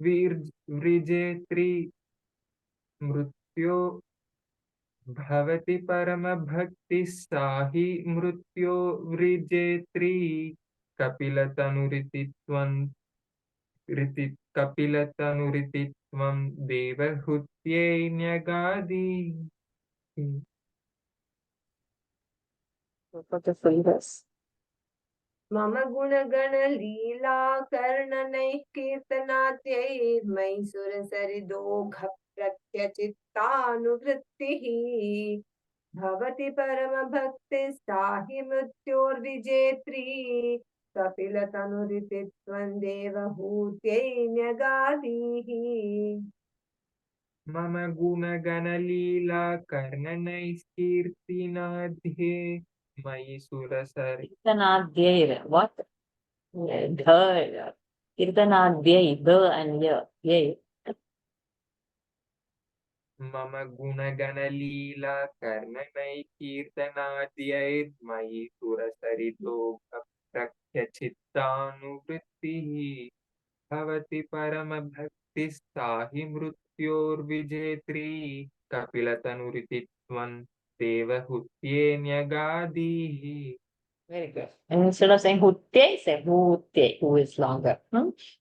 विजेत्री मृत्यो भवति परमभक्तिः सा हि मृत्यो विजेत्री कपिलतनुरिति त्वं देवहूत्यै न्यगादि मम गुणगणलीला कर्णनैः कीर्तनाद्यैर्मयि सुरसरिदोघ प्रख्यचित्तानुवृत्तिः भवति परमभक्तिः सा हि मृत्योर्विजेत्री कपिलतनुरिति त्वं देवहूत्यै न्यगादीः मम गुणगणलीला कर्णनैस्कीर्तिनाध्ये मयि सुरसरि कीर्तनाद्यैर् what कीर्तनाद्यै the and yay मम गुणगणलीला कर्णनैकीर्तनाद्यैर्मयि सुरसरितोऽप्रख्यचित्तानुवृत्तिः भवति परमभक्तिः सा हि मृत्योर्विजेत्री कपिलतनुरिति त्वं देवहूत्यै न्यगादीः very good. And instead of saying hutte, say hutte, who is longer.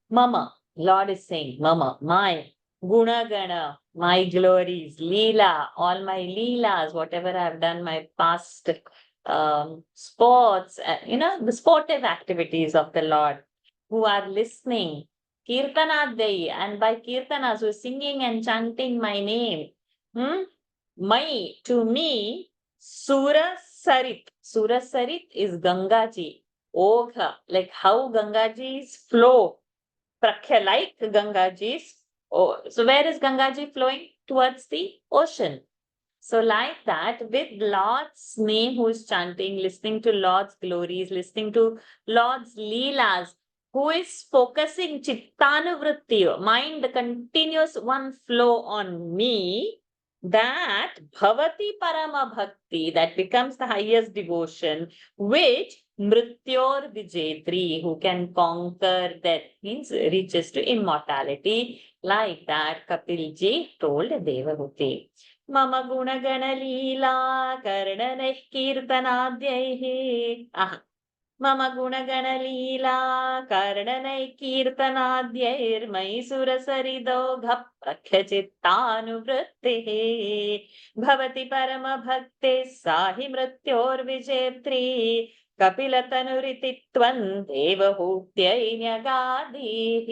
Mama, Lord is saying, Mama, my guna, my glories, leela, all my leelas, whatever I've done, my past sports, the sportive activities of the Lord, who are listening, kirtanadai, and by kirtanas, who are singing and chanting my name, to me, Sura Sarit. Sura Sarit is Gangaji. Ogha, like how Gangaji's flow. Prakhya, like Gangaji's. Oh, so where is Gangaji flowing? Towards the ocean. So like that, with Lord's name, who is chanting, listening to Lord's glories, listening to Lord's leelas, who is focusing Chittanuvritti, mind, the continuous one flow on me, that bhavati parama bhakti, that becomes the highest devotion, which mrityor vijetri, who can conquer death, means reaches to immortality. Like that, Kapilji told Devahuti. मम गुणगणलीला कर्णनैः कीर्तनाद्यैः मम गुणगणलीला कर्णनैः कीर्तनाद्यैर्मयि सुरसरिदोघ प्रख्यचित्तानुवृत्तिः भवति परमभक्तिः सा हि मृत्योर्विजेत्री कपिलतनुरिति त्वं देवहूत्यै न्यगादीः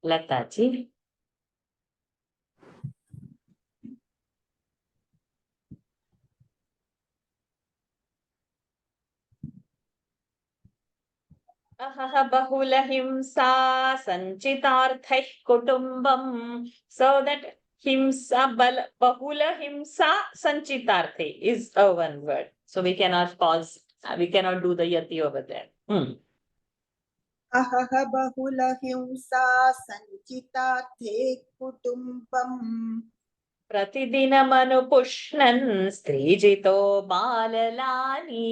लताजी अहह बहुलहिंसा सञ्चितार्थैः कुटुम्बम् so that himsa bahulahimsa sanchitarthe is a one word, so we cannot pause, we cannot do the yati over there. अहह बहुलहिंसा सञ्चितार्थे कुटुम्बम् प्रतिदिनमनुपुष्णन् स्त्रीजितो बाललानि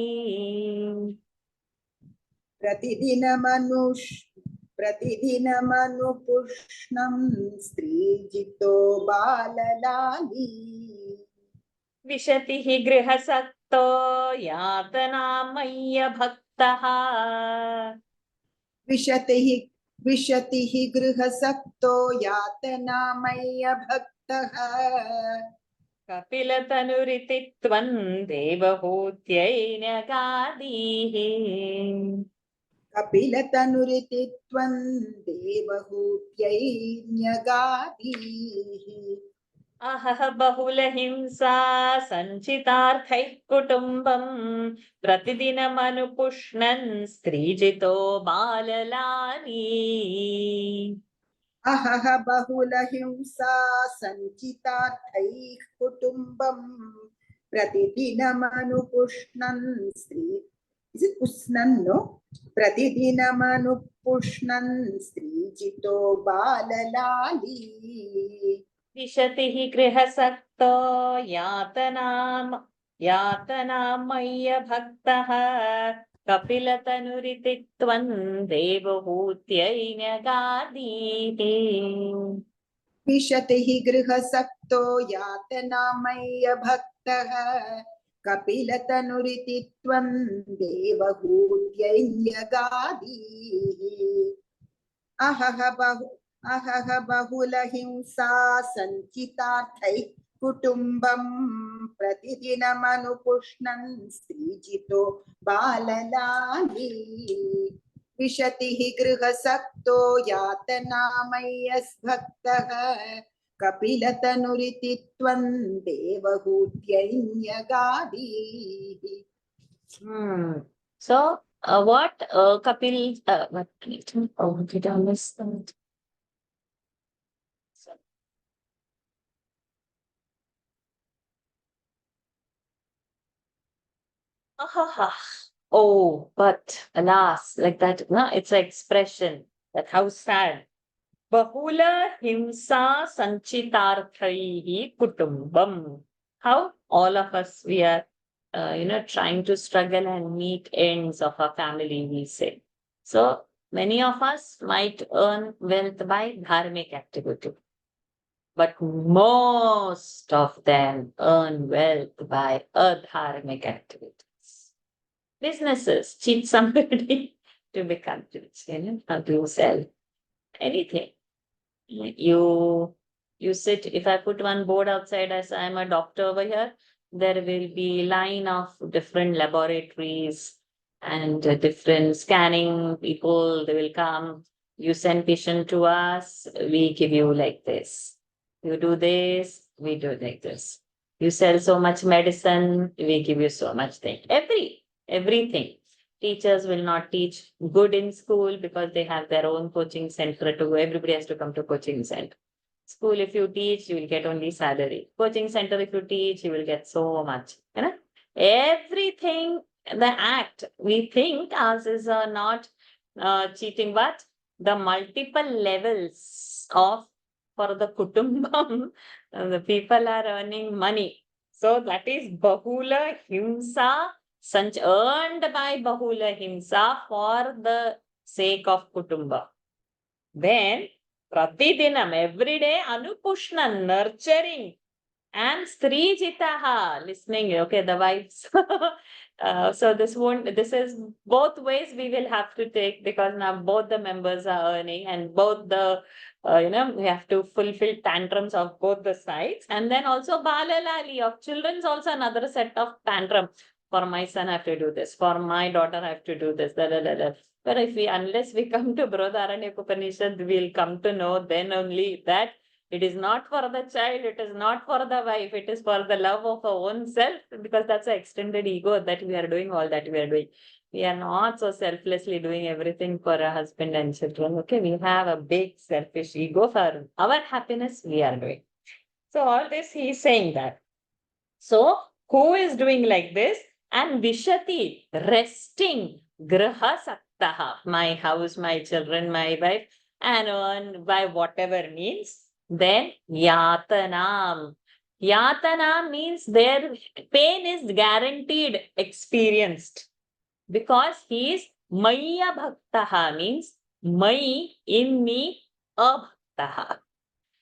प्रतिदिनमनुपुष्णं स्त्रीजितो बाललाली विशति हि गृहसक्तो यातनामय्य भक्तः विशति हि गृहसक्तो यातनामय्य भक्तः कपिलतनुरिति त्वं देवहूत्यै न्यगादीः कपिलतनुरिति त्वं देवहूत्यै न्यगादीः अहः बहुलहिंसा सञ्चितार्थैः कुटुम्बम् प्रतिदिनमनुपुष्णन् स्त्रीजितो बाललाली अहः बहुलहिंसा सञ्चितार्थैः कुटुम्बं प्रतिदिनमनुपुष्णन् स्त्री Is it पुष्णन् no? प्रतिदिनमनुपुष्णन् स्त्रीजितो बाललाली विशति हि गृहसक्तो यातनामय्य भक्तः कपिलतनुरिति त्वं देवहूत्यै न्यगादीः विशति हि गृहसक्तो यातनामय्य भक्तः कपिलतनुरिति त्वं देवहूत्यै न्यगादीः अहः बहुलहिंसा सञ्चितार्थैः कुटुम्बं प्रतिदिनमनुपुष्णन् स्त्रीजितो बाललाली विशति हि गृहसक्तो यातनामय्यस्भक्तः कपिलतनुरिति त्वं देवहूत्यै न्यगादीः So, what Kapil, what did I miss that? Oh, but alas, like that, no, it's an expression that how sad. Bahula himsa sanchitarthaihi kutumbam. How all of us we are, trying to struggle and meet ends of our family, we say. So many of us might earn wealth by dharmic activity, but most of them earn wealth by adharmic activities. Businesses cheat somebody to become rich, how do you sell anything? You sit, if I put one board outside as I am a doctor over here, there will be line of different laboratories and different scanning people, they will come. You send patient to us, we give you like this. You do this, we do like this. You sell so much medicine, we give you so much thing. Everything. Teachers will not teach good in school because they have their own coaching center to go. Everybody has to come to coaching center. School, if you teach, you will get only salary. Coaching center, if you teach, you will get so much. Everything, the act, we think ours is not cheating, but the multiple levels of for the kutumbam, the people are earning money. So that is bahula himsa earned by bahula himsa for the sake of kutumba. Then pratidinam, every day, anupushna, nurturing, and strijitaha, listening, okay, the wives. So this is both ways we will have to take, because now both the members are earning and both the, we have to fulfill tantrums of both the sides. And then also balalali of children's also another set of tantrum. For my son, I have to do this. For my daughter, I have to do this. But unless we come to Brihadaranyaka Upanishad, we'll come to know then only that it is not for the child, it is not for the wife, it is for the love of our own self, because that's an extended ego that we are doing all that we are doing. We are not so selflessly doing everything for a husband and children. Okay, we have a big selfish ego for our happiness we are doing. So all this he is saying that. So who is doing like this? And Vishati, resting, Graha Saktaha, my house, my children, my wife, and earn by whatever means. Then Yatanam. Yatanam means their pain is guaranteed, experienced. Because he is Maya Bhaktaha, means Mai in me abhaktaha.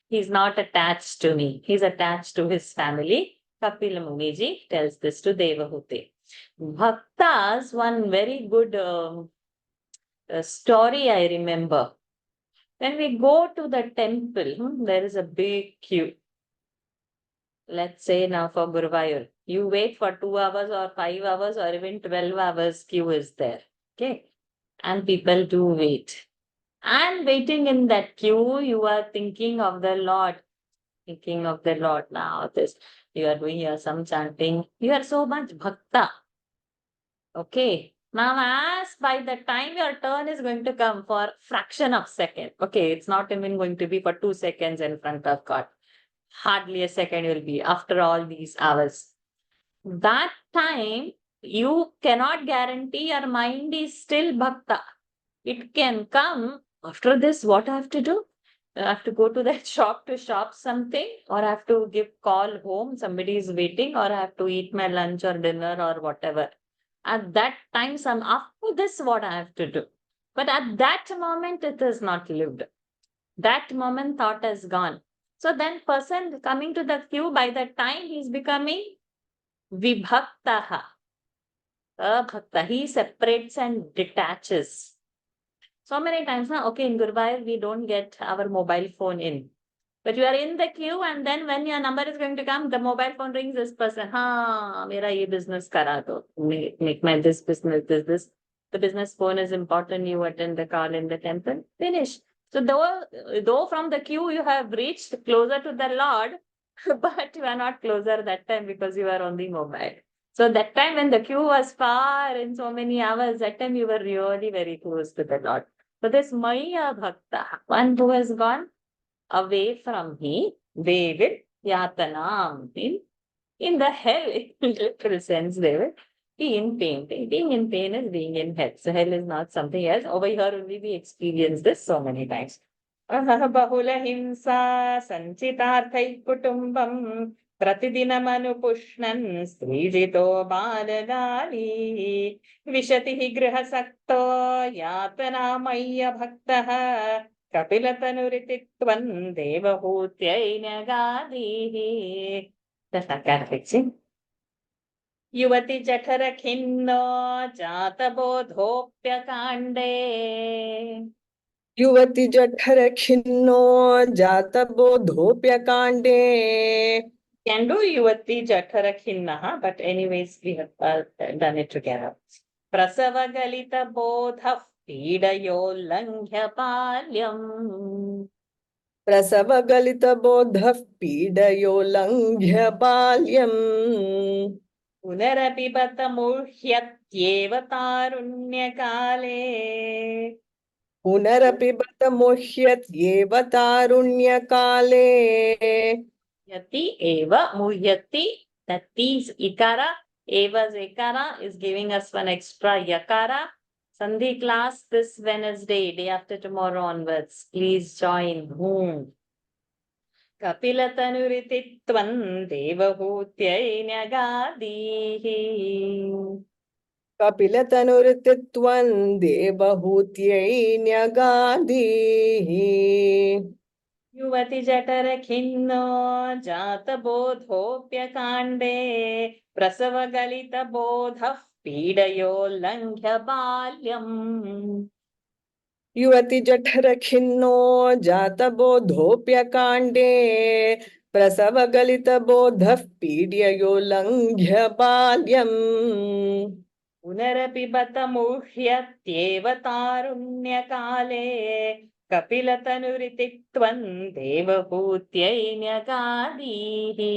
He's not attached to me. He's attached to his family. Kapila Muniji tells this to Devahuti. Bhaktas, one very good story I remember. When we go to the temple, there is a big queue. Let's say now for Guruvayur, you wait for 2 hours or 5 hours or even 12 hours queue is there. Okay. And people do wait. And waiting in that queue, you are thinking of the Lord. Thinking of the Lord now. This you are doing here some chanting. You are so much bhakta. Okay. Now, as by the time your turn is going to come for fraction of second. Okay, it's not even going to be for 2 seconds in front of God. Hardly a second will be after all these hours. That time, you cannot guarantee your mind is still bhakta. It can come after this. What I have to do? I have to go to that shop to shop something, or I have to give call home. Somebody is waiting, or I have to eat my lunch or dinner or whatever. At that time, after this, what I have to do? But at that moment, it is not lived. That moment, thought is gone. So then, person coming to the queue, by that time, he is becoming vibhaktaha. Abhakta. He separates and detaches. So many times now, okay, in Guruvayur, we don't get our mobile phone in. But you are in the queue, and then when your number is going to come, the mobile phone rings this person. Ha, mera ye business kara do. Make my this business, this. The business phone is important. You attend the call in the temple. Finish. So though from the queue you have reached closer to the Lord, but you are not closer that time because you are on the mobile. So that time when the queue was far in so many hours, that time you were really very close to the Lord. So this Maya Bhakta, one who has gone away from me, they will yatanam. In the hell, in literal sense, they will be in pain. Being in pain is being in hell. So hell is not something else. Over here only we experience this so many times. Bahula himsa sanchitarthai kutumbam प्रतिदिनमनुपुष्णन् स्त्रीजितो बाललाली विशतिः गृहसक्तो यातनामय्य भक्तः कपिलतनुरितित्वं देवहूत्यै न्यगादीः. Dasakam fixing. युवति जठर खिन्नो जातबोधोऽप्यकाण्डे. युवति जठर खिन्नो जातबोधोऽप्यकाण्डे. Can do Yuvati Jathara Khinnaha, but anyways, we have done it together. Prasava Galita Bodha Pidayo Langhya Palyam. प्रसवगलितबोधः पीडयो लङ्घ्य बाल्यम्. Punarapi Batamuhyatyev Tarunyakale. पुनरपि बत मोह्यत्येव तारुण्यकाले. Yati Eva Muhyati. That is Ikara. Eva's Ikara is giving us one extra Yakara. Sandhi class this Wednesday, day after tomorrow onwards. Please join. Kapilatanuritittvam devahutyai nyagadihi. कपिलतनुर्तित्वं देवहूत्यै न्यगादीः. Yuvati jatara khinno jata bodhopyakande prasava galita bodhah pidayo langhya balyam. युवति जठर खिन्नो जातबोधोऽप्यकाण्डे प्रसवगलितबोधः पीड्ययो लङ्घ्य बाल्यम्. Punarapi batamuhyatyeva tarunyakale kapilatanuritittvam devahutyai nyagadihi.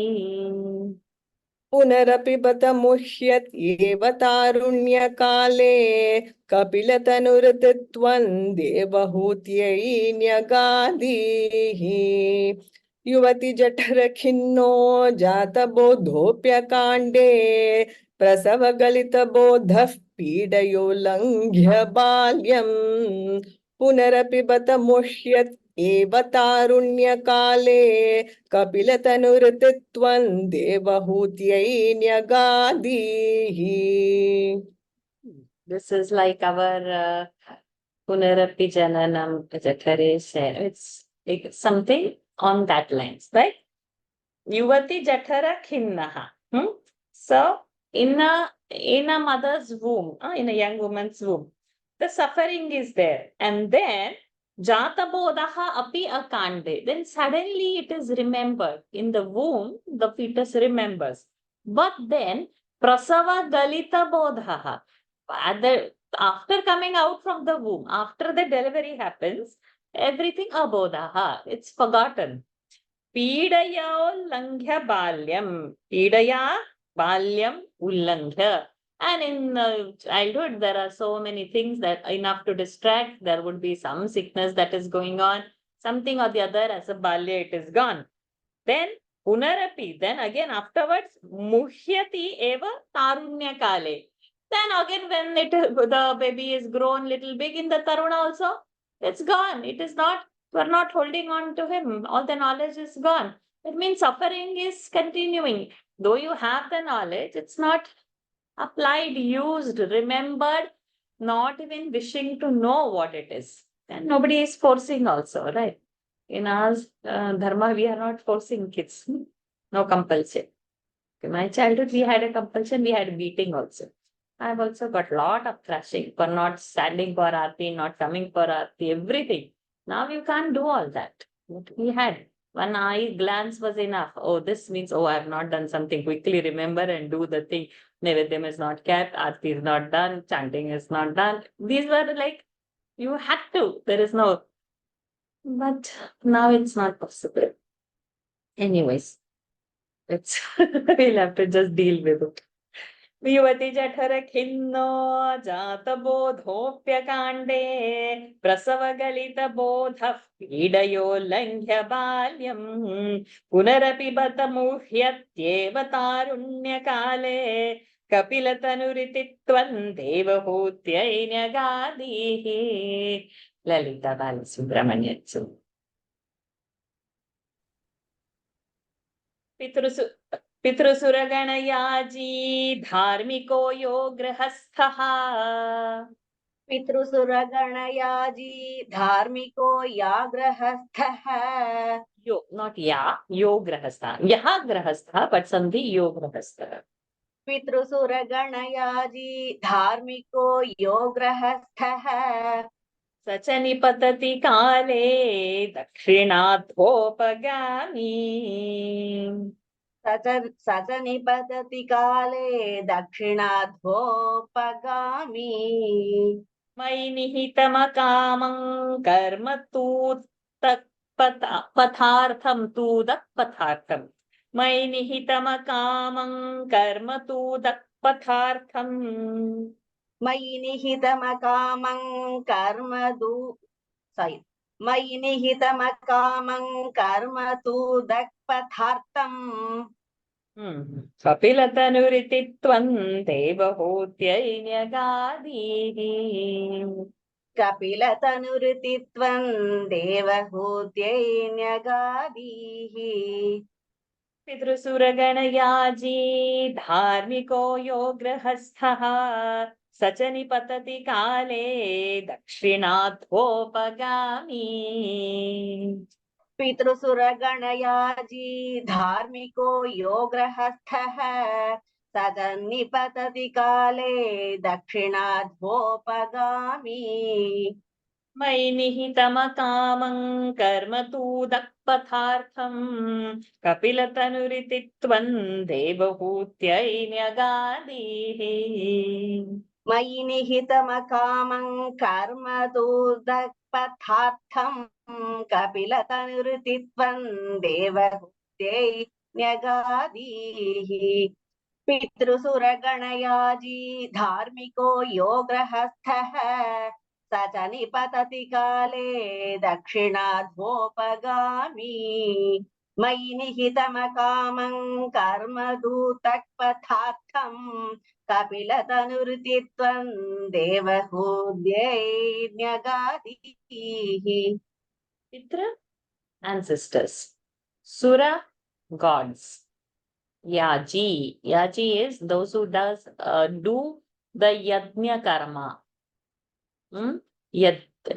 पुनरपि बत मुह्यत्येव तारुण्यकाले कपिलतनुर्तित्वं देवहूत्यै न्यगादीः. युवति जठर खिन्नो जातबोधोऽप्यकाण्डे प्रसवगलितबोधः पीडयो लङ्घ्य बाल्यम्. पुनरपि बत मुह्यत् एव तारुण्यकाले कपिलतनुर्तित्वं देवहूत्यै न्यगादीः. This is like our Punarapi jananam jatare shen. It's like something on that lines, right? Yuvati jatara khinnaha. So in a mother's womb, in a young woman's womb, the suffering is there. And then Jatabodaha api akande. Then suddenly it is remembered. In the womb, the fetus remembers. But then Prasava Galita Bodhaha. After coming out from the womb, after the delivery happens, everything abodaha. It's forgotten. Pidaya ullanghya balyam. Pidaya balyam ullanghya. And in childhood, there are so many things that enough to distract. There would be some sickness that is going on, something or the other. As a balya, it is gone. Then punarapi. Then again afterwards, muhyati eva tarunya kale. Then again, when the baby is grown little big in the taruna also, it's gone. It is not. We're not holding on to him. All the knowledge is gone. It means suffering is continuing. Though you have the knowledge, it's not applied, used, remembered, not even wishing to know what it is. And nobody is forcing also, right? In our dharma, we are not forcing kids. No compulsion. In my childhood, we had a compulsion, we had beating also. I've also got a lot of thrashing for not standing for aarti, not coming for aarti, everything. Now you can't do all that. What we had. One eye glance was enough. Oh, this means, oh, I have not done something. Quickly remember and do the thing. Nevedyam is not kept, aarti is not done, chanting is not done. These were like, you had to. There is no. But now it's not possible. Anyways, we'll have to just deal with it. युवति जठर खिन्नो जातबोधोऽप्यकाण्डे प्रसवगलितबोधः पीडयोल्लङ्घ्य बाल्यम् पुनरपि बत मुह्यत्येव तारुण्यकाले कपिलतनुरितित्वं देवहूत्यै न्यगादीः. ललिता बालसुब्रह्मण्यत्सु. पितृसुरगणयाजी धार्मिको यो गृहस्थः. पितृसुरगणयाजी धार्मिको या गृहस्थः. यो, not या, यो गृहस्थः. यः गृहस्थः, but sandhi यो गृहस्थः. पितृसुरगणयाजी धार्मिको यो गृहस्थः. स च निपतति काले दक्षिणाध्वोपगामी. स च निपतति काले दक्षिणाध्वोपगामी. मयि निहितमकामं कर्म पथार्थं पथार्थं. मयि निहितमकामं कर्म पथार्थं. मयि निहितमकामं कर्म मयि निहितमकामं कर्म तु दक्पथार्थम्. कपिलतनुरितित्वं देवहूत्यै न्यगादीः. कपिलतनुरितित्वं देवहूत्यै न्यगादीः. पितृसुरगणयाजी धार्मिको यो गृहस्थः स च निपतति काले दक्षिणाध्वोपगामी. पितृसुरगणयाजी धार्मिको यो गृहस्थः स च निपतति काले दक्षिणाध्वोपगामी. मयि निहितमकामं कर्म तु दक्पथार्थं कपिलतनुरितित्वं देवहूत्यै न्यगादीः. मयि निहितमकामं कर्म तु दक्पथार्थं कपिलतनुरितित्वं देवहूत्यै न्यगादीः. पितृसुरगणयाजी धार्मिको यो गृहस्थः स च निपतति काले दक्षिणाध्वोपगामी. मयि निहितमकामं कर्म दूतक्पथार्थं कपिलतनुरितित्वं देवहूत्यै न्यगादीः. Pitra, ancestors. Sura, gods. Yaji. Yaji is those who do the yajna karma.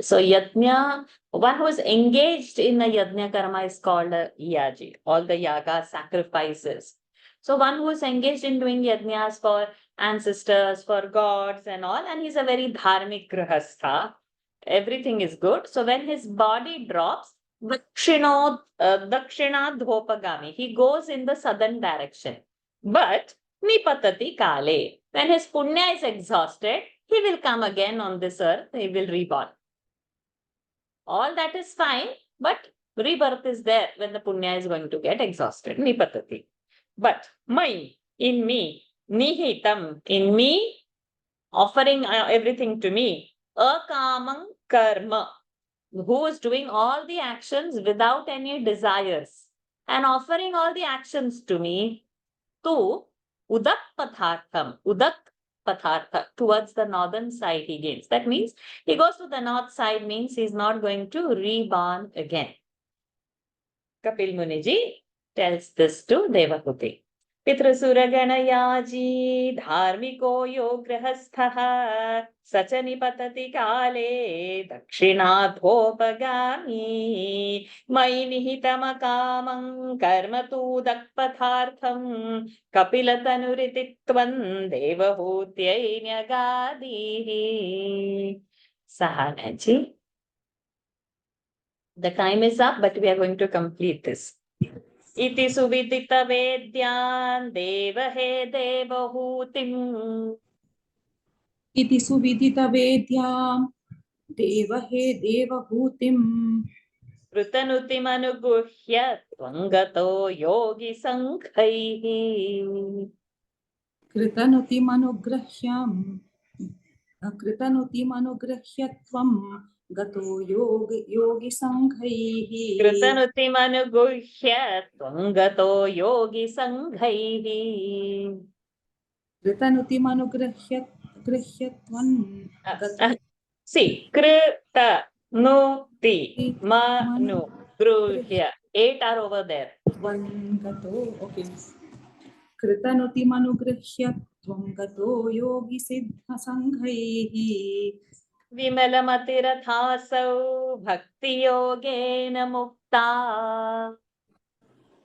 So yajna, one who is engaged in a yajna karma is called a yaji. All the yaga sacrifices. So one who is engaged in doing yajnas for ancestors, for gods and all, and he's a very dharmic grihastha. Everything is good. So when his body drops, dakshinadhopagami, he goes in the southern direction. But nipatati kale, when his punya is exhausted, he will come again on this earth, he will reborn. All that is fine, but rebirth is there when the punya is going to get exhausted. Nipatati. But in me, nihitam, in me, offering everything to me, akamang karma, who is doing all the actions without any desires and offering all the actions to me, to udak pathartham, towards the northern side he gains. That means he goes to the north side, means he's not going to reborn again. Kapil Muniji tells this to Devahuti. पितृसुरगणयाजी धार्मिको यो गृहस्थः स च निपतति काले दक्षिणाथोपगामी मयि निहितमकामं कर्म तु दक्पथार्थं कपिलतनुरिति त्वं देवहूत्यै न्यगादीः. Sahanaji. The time is up, but we are going to complete this. इति सुविदितवेद्यान् देवहे देवहूतिम्. इति सुविदितवेद्यां देवहे देवहूतिम्. कृतनुतिमनुगुह्य त्वं गतो योगिसङ्घैः. कृतनुतिमनुगृह्य त्वं गतो योगिसङ्घैः. कृतनुतिमनुगुह्य त्वं गतो योगिसङ्घैः. कृतनुतिमनुगृह्य त्वं See, कृतनुति Manu गृह्य. 8 are over there. गतो. Okay. कृतनुतिमनुगृह्य त्वं गतो योगिसिद्धसङ्घैः. विमलमतिरथासौ भक्तियोगेन मुक्ता.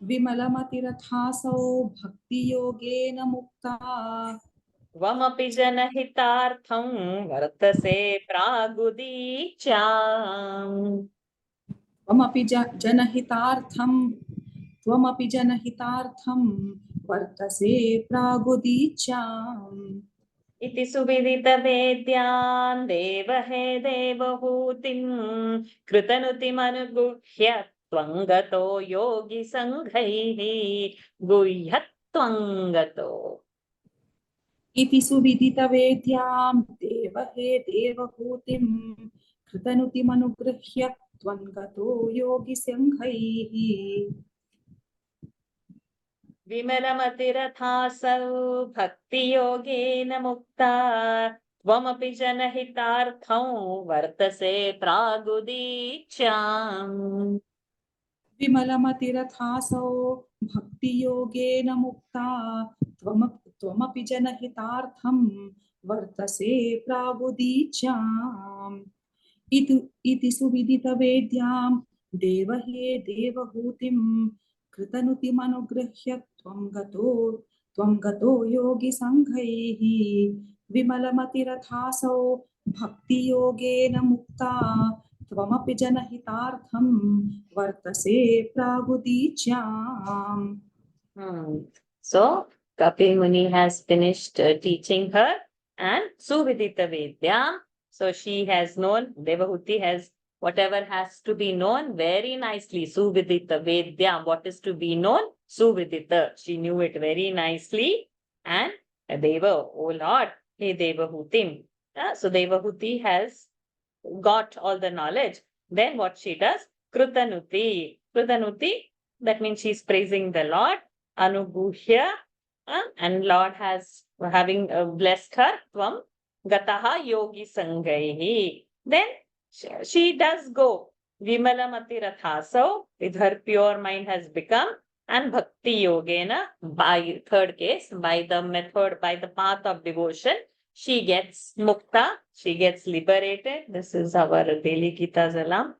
विमलमतिरथासौ भक्तियोगेन मुक्ता. त्वमपि जनहितार्थं वर्तसे प्रागुदीच्याम्. त्वमपि जनहितार्थं वर्तसे प्रागुदीच्याम्. इति सुविदितवेद्यान् देवहे देवहूतिम् कृतनुतिमनुगुह्य त्वं गतो योगिसङ्घैः. गुह्य त्वं गतो. इति सुविदितवेद्यां देवहे देवहूतिं कृतनुतिमनुगृह्य त्वं गतो योगिसङ्घैः. विमलमतिरथासौ भक्तियोगेन मुक्ता. त्वमपि जनहितार्थं वर्तसे प्रागुदीच्याम्. विमलमतिरथासौ भक्तियोगेन मुक्ता. त्वमपि जनहितार्थं वर्तसे प्रागुदीच्याम्. इति सुविदितवेद्यां देवहे देवहूतिं कृतनुतिमनुगृह्य त्वं गतो योगिसङ्घैः. विमलमतिरथासौ भक्तियोगेन मुक्ता. त्वमपि जनहितार्थं वर्तसे प्रागुदीच्याम्. So Kapil Muni has finished teaching her and Suvidita Vedyam. So she has known, Devahuti has whatever has to be known very nicely. Suvidita Vedyam, what is to be known? Suvidita. She knew it very nicely. And Deva, oh Lord, hey Devahutim. So Devahuti has got all the knowledge. Then what she does? Krutanuti. Krutanuti, that means she's praising the Lord. Anuguhya, and Lord has having blessed her. Tvam gataha yogi sangaihi. Then she does go. Vimalamati rathaso, with her pure mind has become, and bhakti yogena, by third case, by the method, by the path of devotion, She gets mukta, she gets liberated. This is our daily Gita Zalam.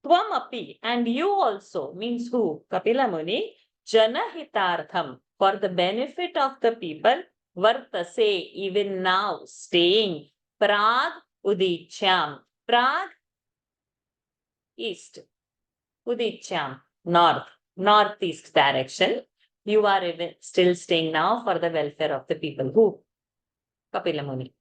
Tvam api, and you also, means who? Kapila Muni. Janahitartham, for the benefit of the people. Vartase, even now, staying. Prag Udichyam. Prag, east. Udichyam, north. Northeast direction. You are even still staying now for the welfare of the people. Who? Kapila Muni.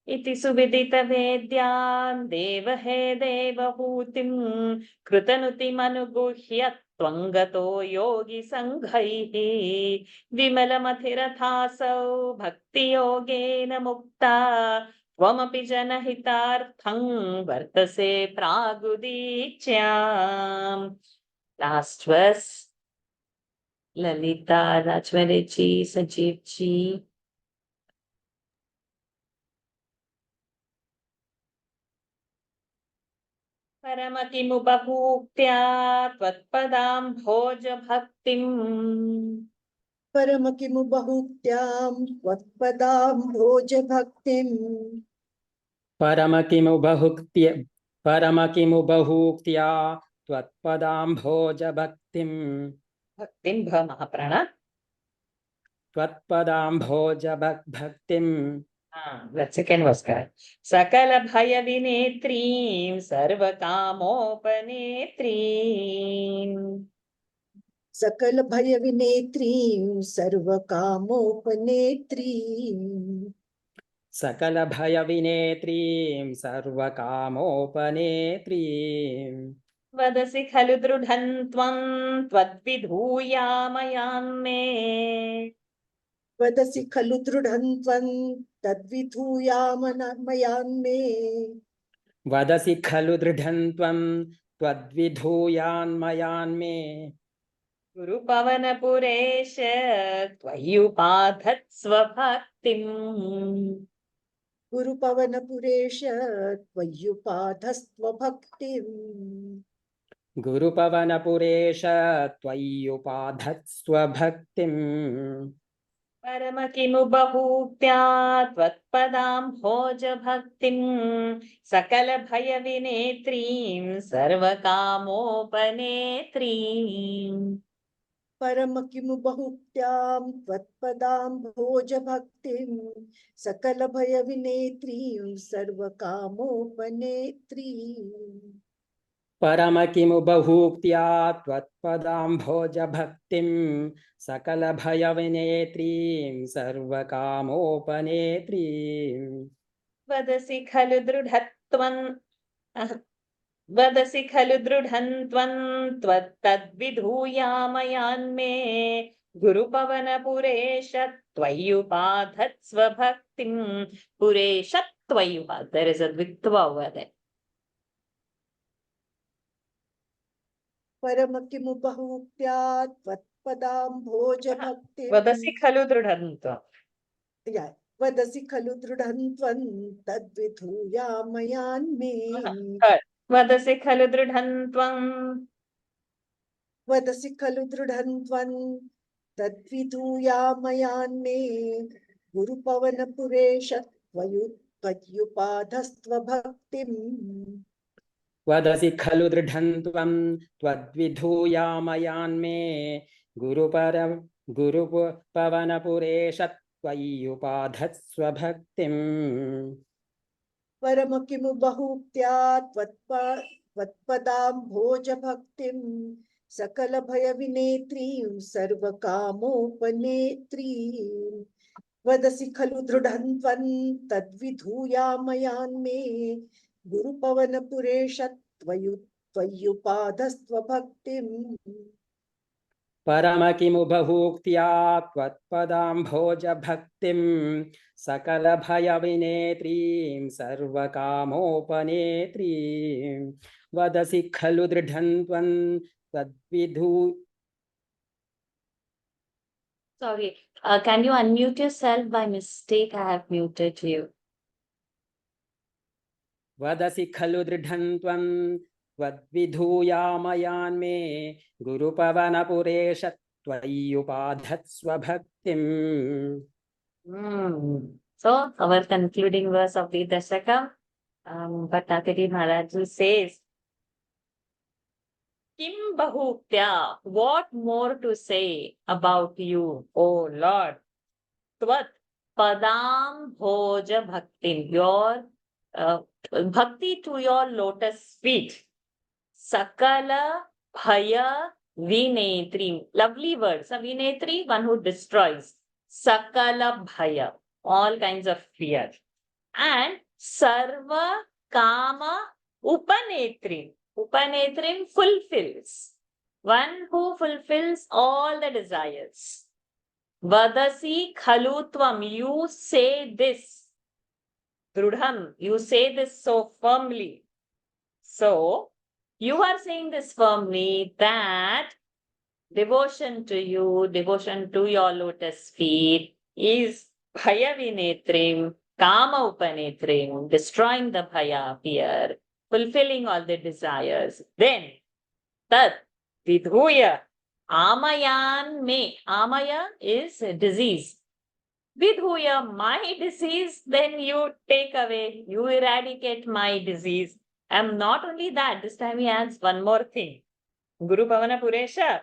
इति सुविदितवेद्यान् देवहे देवहूतिं कृतनुतिमनुगुह्य त्वं गतो योगिसङ्घैः विमलमथिरथासौ भक्तियोगेन मुक्ता त्वमपि जनहितार्थं वर्तसे प्रागुदीच्याम्. Last verse. Lalita, Rajwari ji, Sajeev ji. परमतिमुपभूक्त्या त्वत्पदाम्भोज भक्तिम्. परम किमु बहुक्त्यां त्वत्पदाम्भोज भक्तिम्. परमकिमुबहुक्त्या त्वत्पदाम्भोज भक्तिम्. भक्तिम् भ महाप्राण. त्वत्पदाम्भोज भक्तिम्. That second was correct. Sakala bhaya vinetrim sarvakamopanetrim. सकल भय विनेत्रीं सर्वकामोपनेत्रीं. सकल भय विनेत्रीं सर्वकामोपनेत्रीं. वदसि खलु दृढं त्वं त्वद्विधूयामयान्मे. वदसि खलु दृढं त्वं तद्विधूयामयान्मे. वदसि खलु दृढं त्वं त्वद्विधूयान्मयान्मे. गुरुपवनपुरेश त्वय्युपाधत्स्व भक्तिम्. गुरुपवनपुरेश त्वय्युपाधस्त्व भक्तिम्. गुरुपवनपुरेश त्वय्युपाधत्स्व भक्तिम्. परमकिमुपभूक्त्या त्वत्पदाम्भोज भक्तिम् सकलभयविनेत्रीं सर्वकामोपनेत्रीम्. परम किमु बहुक्त्यां त्वत्पदाम्भोज भक्तिम् सकल भय विनेत्रीं सर्वकामोपनेत्रीम्. परमकिमुपभूक्त्या त्वत्पदाम्भोज भक्तिम् सकल भय विनेत्रीं सर्वकामोपनेत्रीम्. वदसि खलु दृढत्वं वदसि खलु दृढं त्वं त्वत्तद्विधूयामयान्मे. गुरुपवनपुरेश त्वय्युपाधत्स्व भक्तिम्. पुरेश त्वय्युपाध. There is a dvitva over there. परम किमु बहुक्त्या त्वत्पदाम्भोज भक्तिम्. वदसि खलु दृढं त्वं. वदसि खलु दृढं त्वं तद्विधूयामयान्मे. वदसि खलु दृढं त्वं. वदसि खलु दृढं त्वं तद्विधूयामयान्मे. गुरुपवनपुरेश त्वय्युपाधस्त्व भक्तिम्. वदसि खलु दृढं त्वं त्वद्विधूयामयान्मे. गुरुपवनपुरेश त्वय्युपाधत्स्व भक्तिम्. परम किमु बहुक्त्या त्वत्पदाम्भोज भक्तिम् सकल भय विनेत्रीं सर्वकामोपनेत्रीं. वदसि खलु दृढं त्वं तद्विधूयामयान्मे. गुरुपवनपुरेश त्वय्युपाधस्त्व भक्तिम्. परमकिमुपभूक्त्या त्वत्पदाम्भोज भक्तिम् सकल भय विनेत्रीं सर्वकामोपनेत्रीं. वदसि खलु दृढं त्वं तद्विधू. Sorry, can you unmute yourself? By mistake, I have muted you. वदसि खलु दृढं त्वं त्वद्विधूयामयान्मे. गुरुपवनपुरेश त्वय्युपाधत्स्व भक्तिम्. So our concluding verse of the Dasakam, Bhattakari Maharaji says, Kim Bahupya, what more to say about you, O Lord? Tvat Padam Bhoja Bhakti, your bhakti to your lotus feet. Sakala Bhaya Vinetri. Lovely words. A Vinetri, one who destroys. Sakala Bhaya, all kinds of fear. And Sarva Kama Upanetri. Upanetrim fulfills. One who fulfills all the desires. Vadasi Khalutvam, you say this. Drudham, you say this so firmly. So, you are saying this firmly that devotion to you, devotion to your lotus feet is Bhaya Vinetrim, Kama Upanetrim, destroying the Bhaya, fear, fulfilling all the desires. Then, Tat Vidhuya, Amayan me. Amaya is disease. Vidhuya, my disease, then you take away, you eradicate my disease. And not only that, this time he adds one more thing. Guru Pavana Puresha,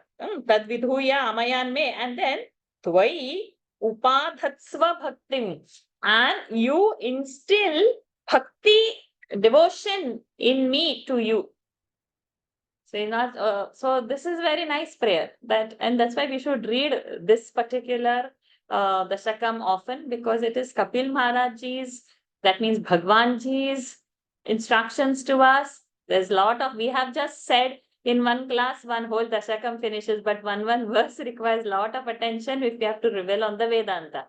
Tad Vidhuya Amayan me, and then Tvai Upadhatsva Bhaktim. And you instill bhakti, devotion in me to you. So this is very nice prayer. And that's why we should read this particular Dasakam often, because it is Kapil Maharajji's, that means Bhagwanji's instructions to us. There's a lot of, we have just said in one class, one whole Dasakam finishes, but one verse requires a lot of attention if we have to reveal on the Vedanta.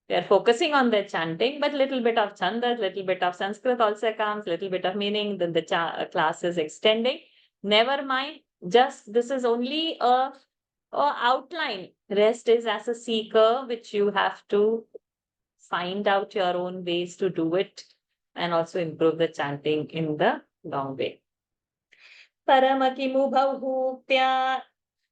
We are focusing on the chanting, but little bit of chandas, little bit of Sanskrit also comes, little bit of meaning, then the class is extending. Never mind, just this is only a outline. Rest is as a seeker, which you have to find out your own ways to do it and also improve the chanting in the long way. Paramakimu bhahupya,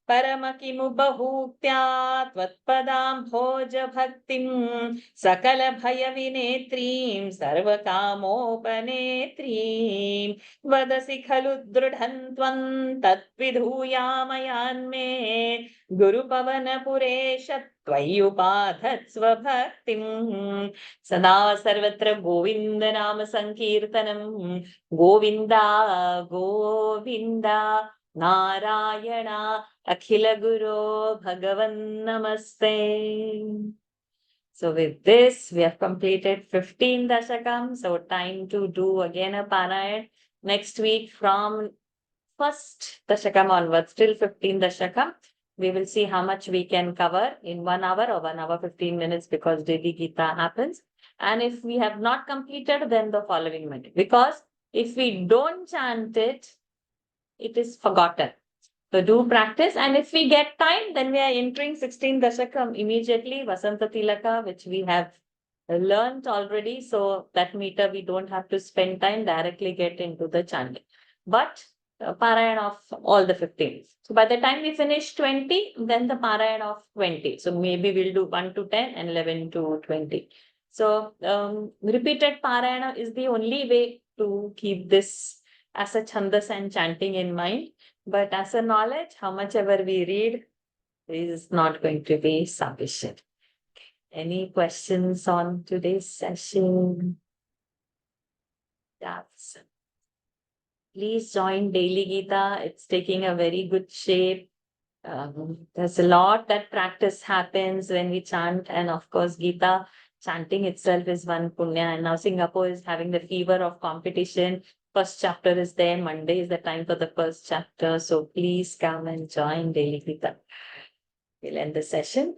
Paramakimu bahupya, Tvatpadam bhoja bhaktim, Sakala bhaya vinetrim, Sarva kamopanetrim, Vadasi khalu drudhantvam, Tatvidhuyamayan me, Guru pavana pureshat, Tvayupadhatsva bhaktim, Sada sarvatra Govinda nama sankirtanam, Govinda, Govinda, Narayana, Akhila Guru, Bhagavan Namaste. So with this, we have completed 15 Dashakam. So time to do again a Parayan. Next week from first Dashakam onwards till 15 Dashakam, we will see how much we can cover in 1 hour or 1 hour 15 minutes, because daily Gita happens. And if we have not completed, then the following Monday. Because if we don't chant it, it is forgotten. So do practice, and if we get time, then we are entering 16 Dashakam immediately, Vasanta Tilaka, which we have learned already. So that meter, we don't have to spend time, directly get into the chanting. But Parayan of all the 15. So by the time we finish 20, then the Parayan of 20. So maybe we'll do 1 to 10 and 11 to 20. So repeated Parayana is the only way to keep this as a chandas and chanting in mind. But as a knowledge, how much ever we read is not going to be sufficient. Any questions on today's session? Yes. Please join Daily Gita. It's taking a very good shape. There's a lot that practice happens when we chant, and of course, Gita chanting itself is one punya. And now Singapore is having the fever of competition. First chapter is there. Monday is the time for the first chapter. So please come and join Daily Gita. We'll end the session.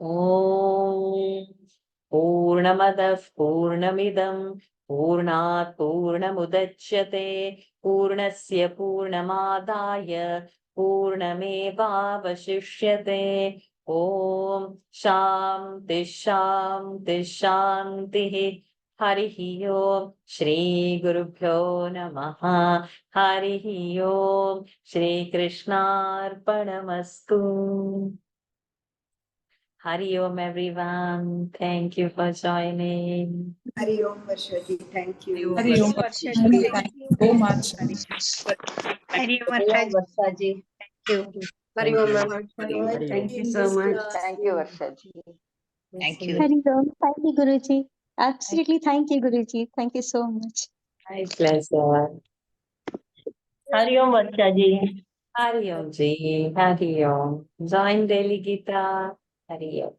Om Purnamadav Purnamidam Purnat Purnamudachyate Purnasya Purnamadaya Purnamevavashishyate. Om Shanti Shanti Shanti. Harihi Om Shri Gurubhyo Namaha. Harihi Om Shri Krishnarpanamastu. Hari Om, everyone. Thank you for joining. Hari Om Varshaji, thank you. Hari Om. Varsha Thank ji. you so much. Hari Om Varshaji. Thank you. Hari Thank Om you. Mama. Hari Om. Thank Thank you so much. Thank you, Varshaji. Thank you. Hari Ram. Thank you, Guruji. Absolutely, thank you, Guruji. Thank you so much. My pleasure. Hari Om Varshaji. Hari Om ji. Hari Om. Join daily Gita. Hari Om.